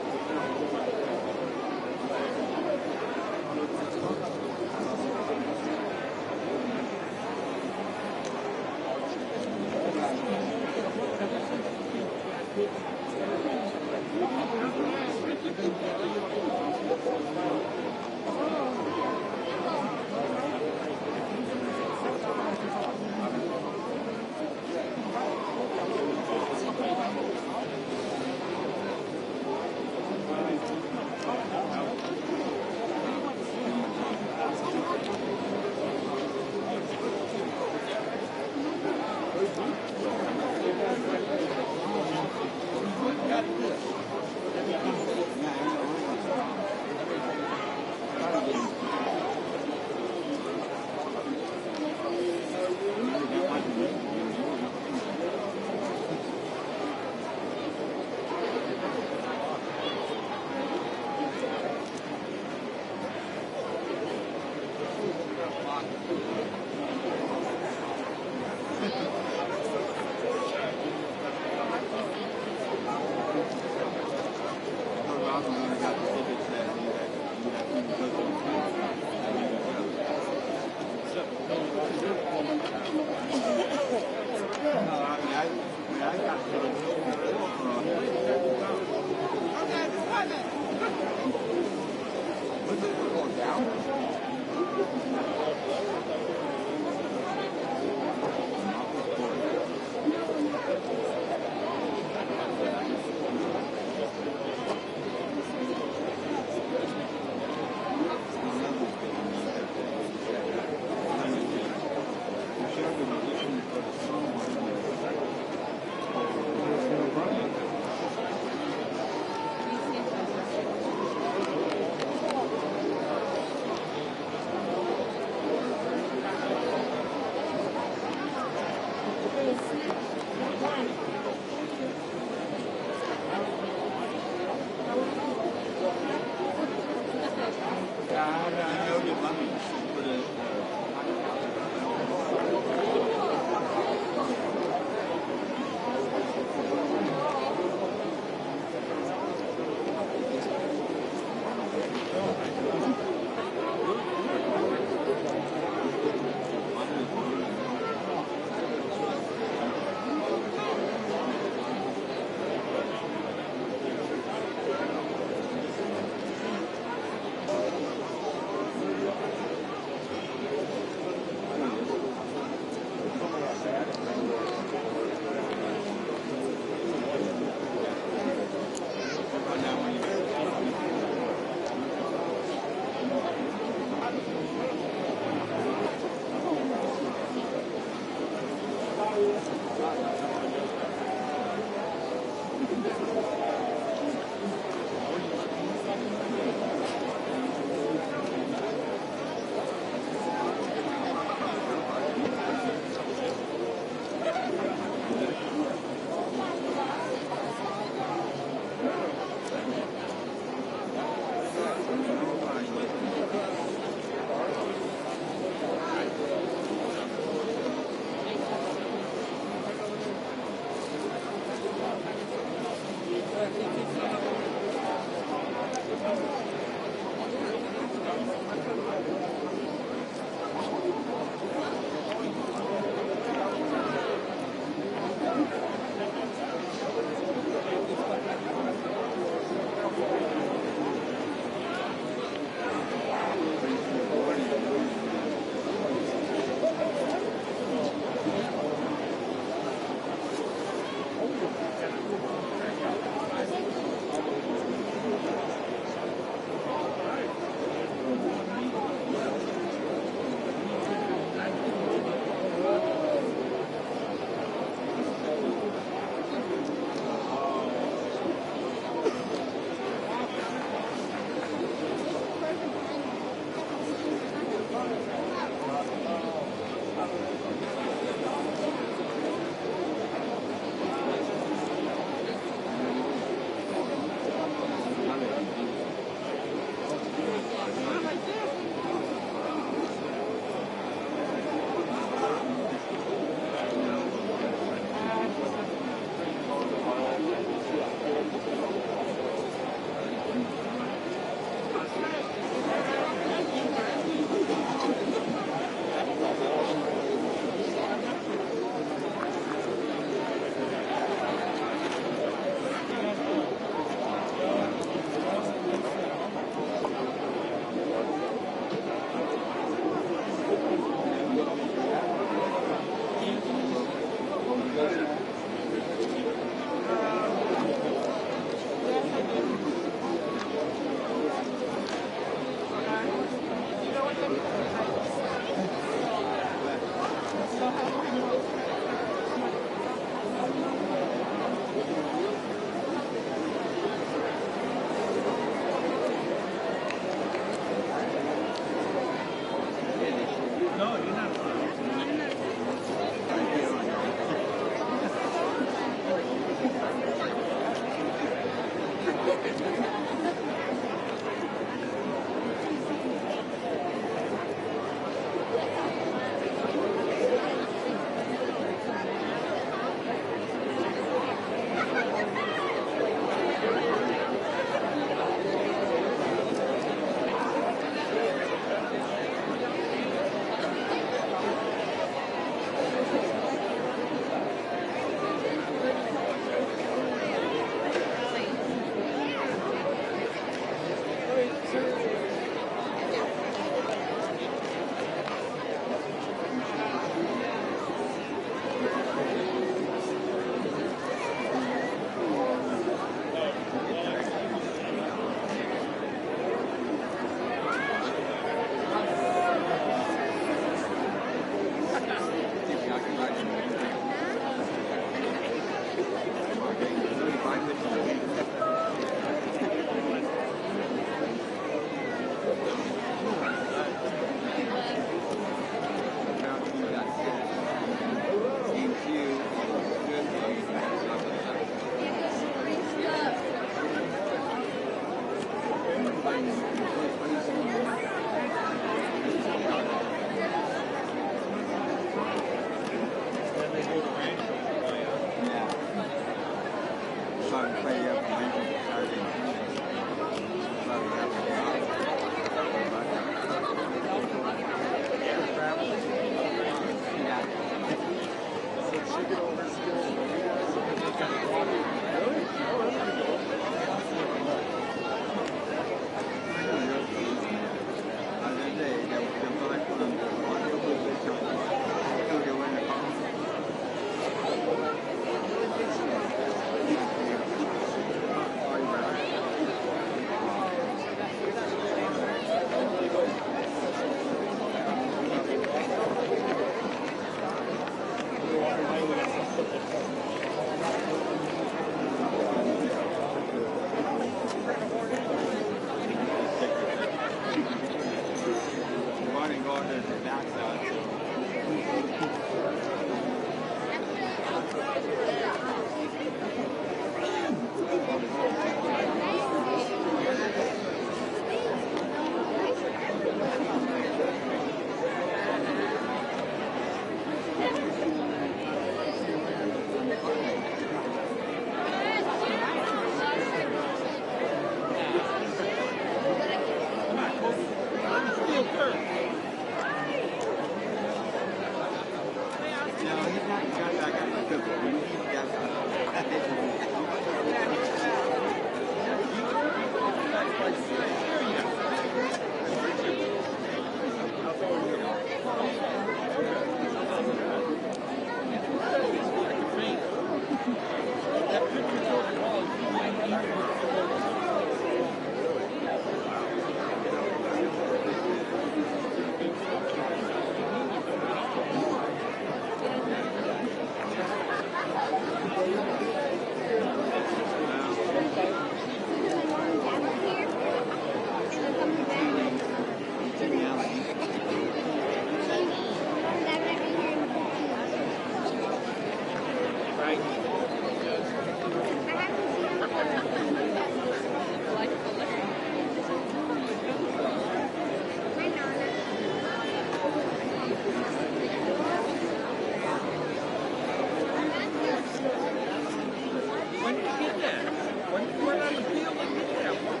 When did you get that? When you went on the field and get that one?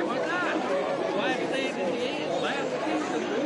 Why not? Why stayed in the game last season?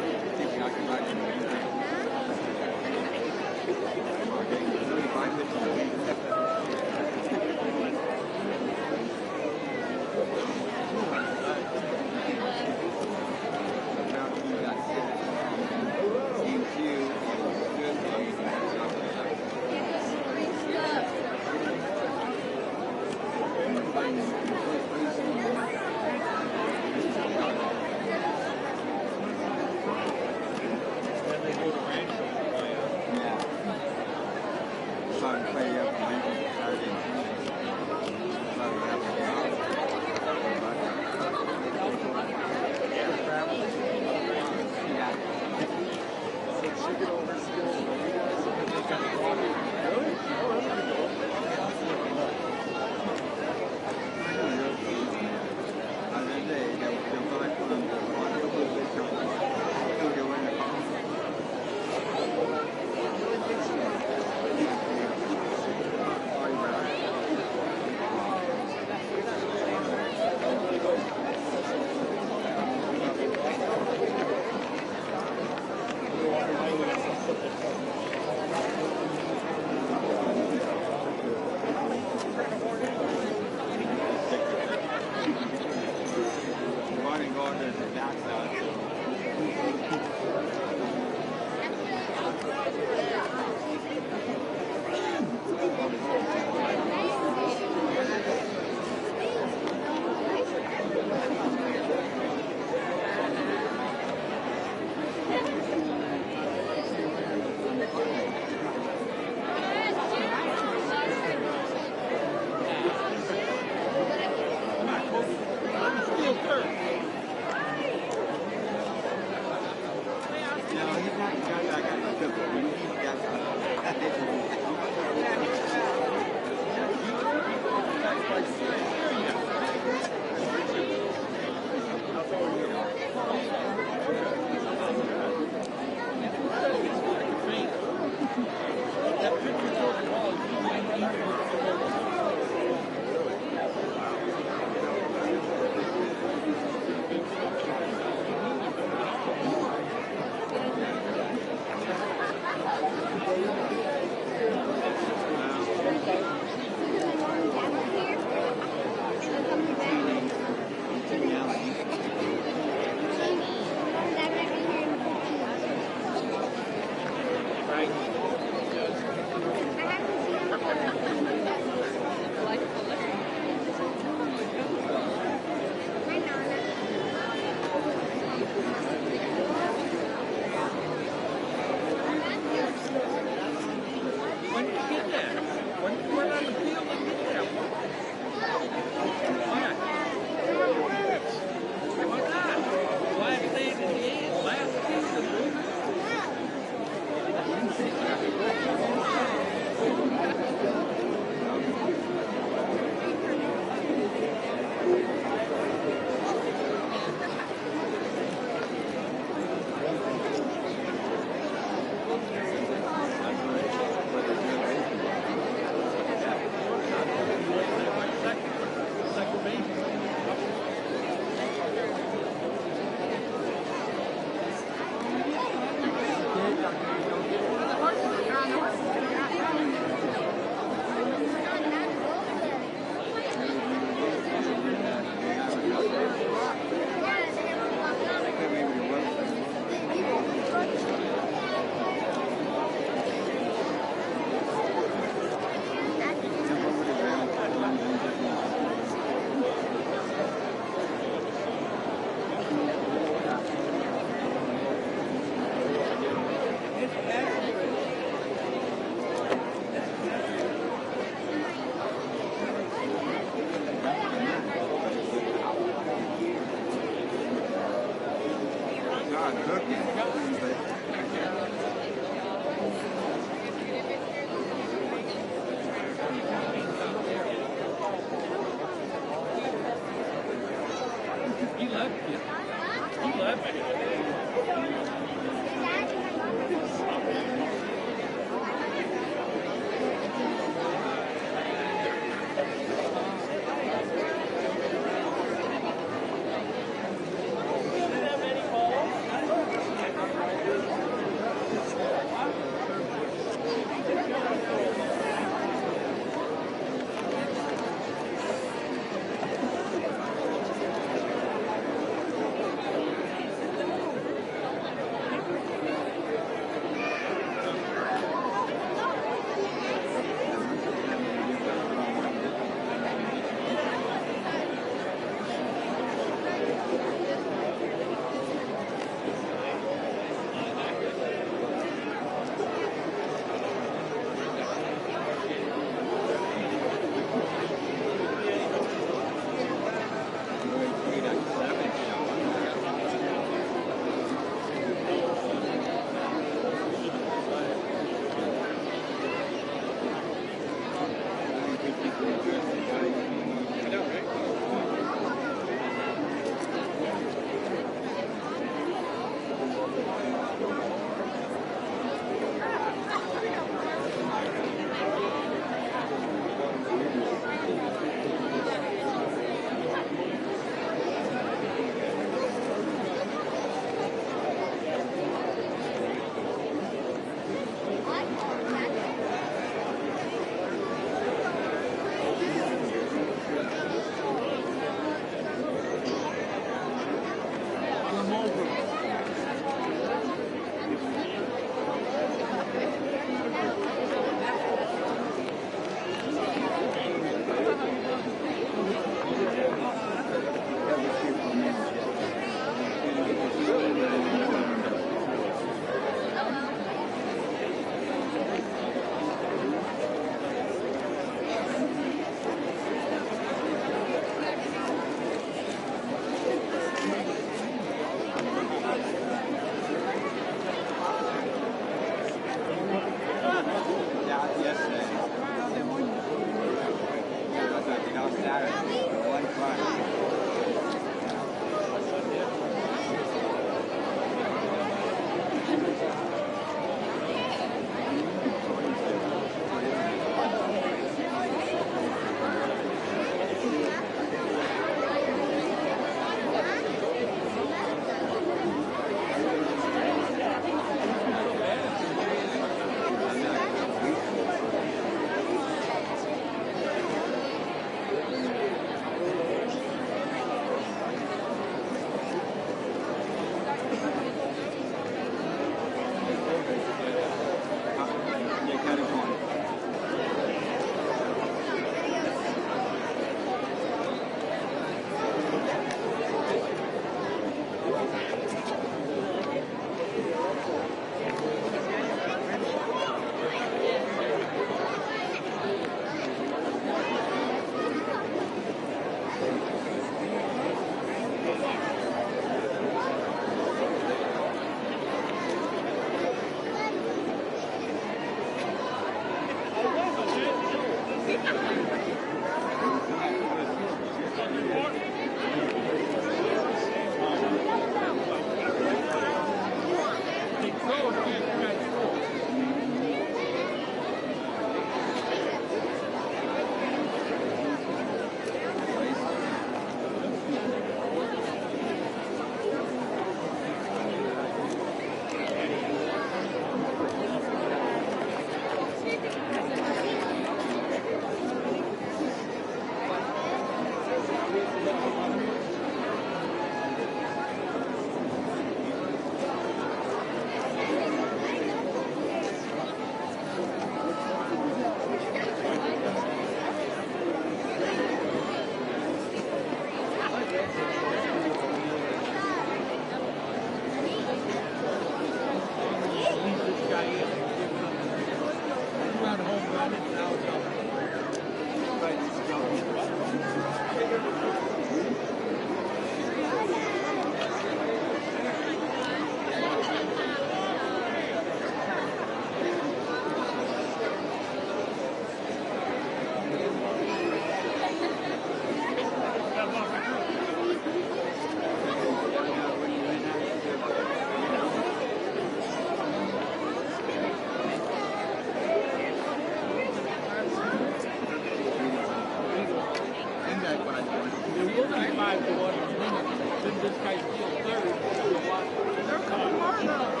this guy's still third. They're coming hard up.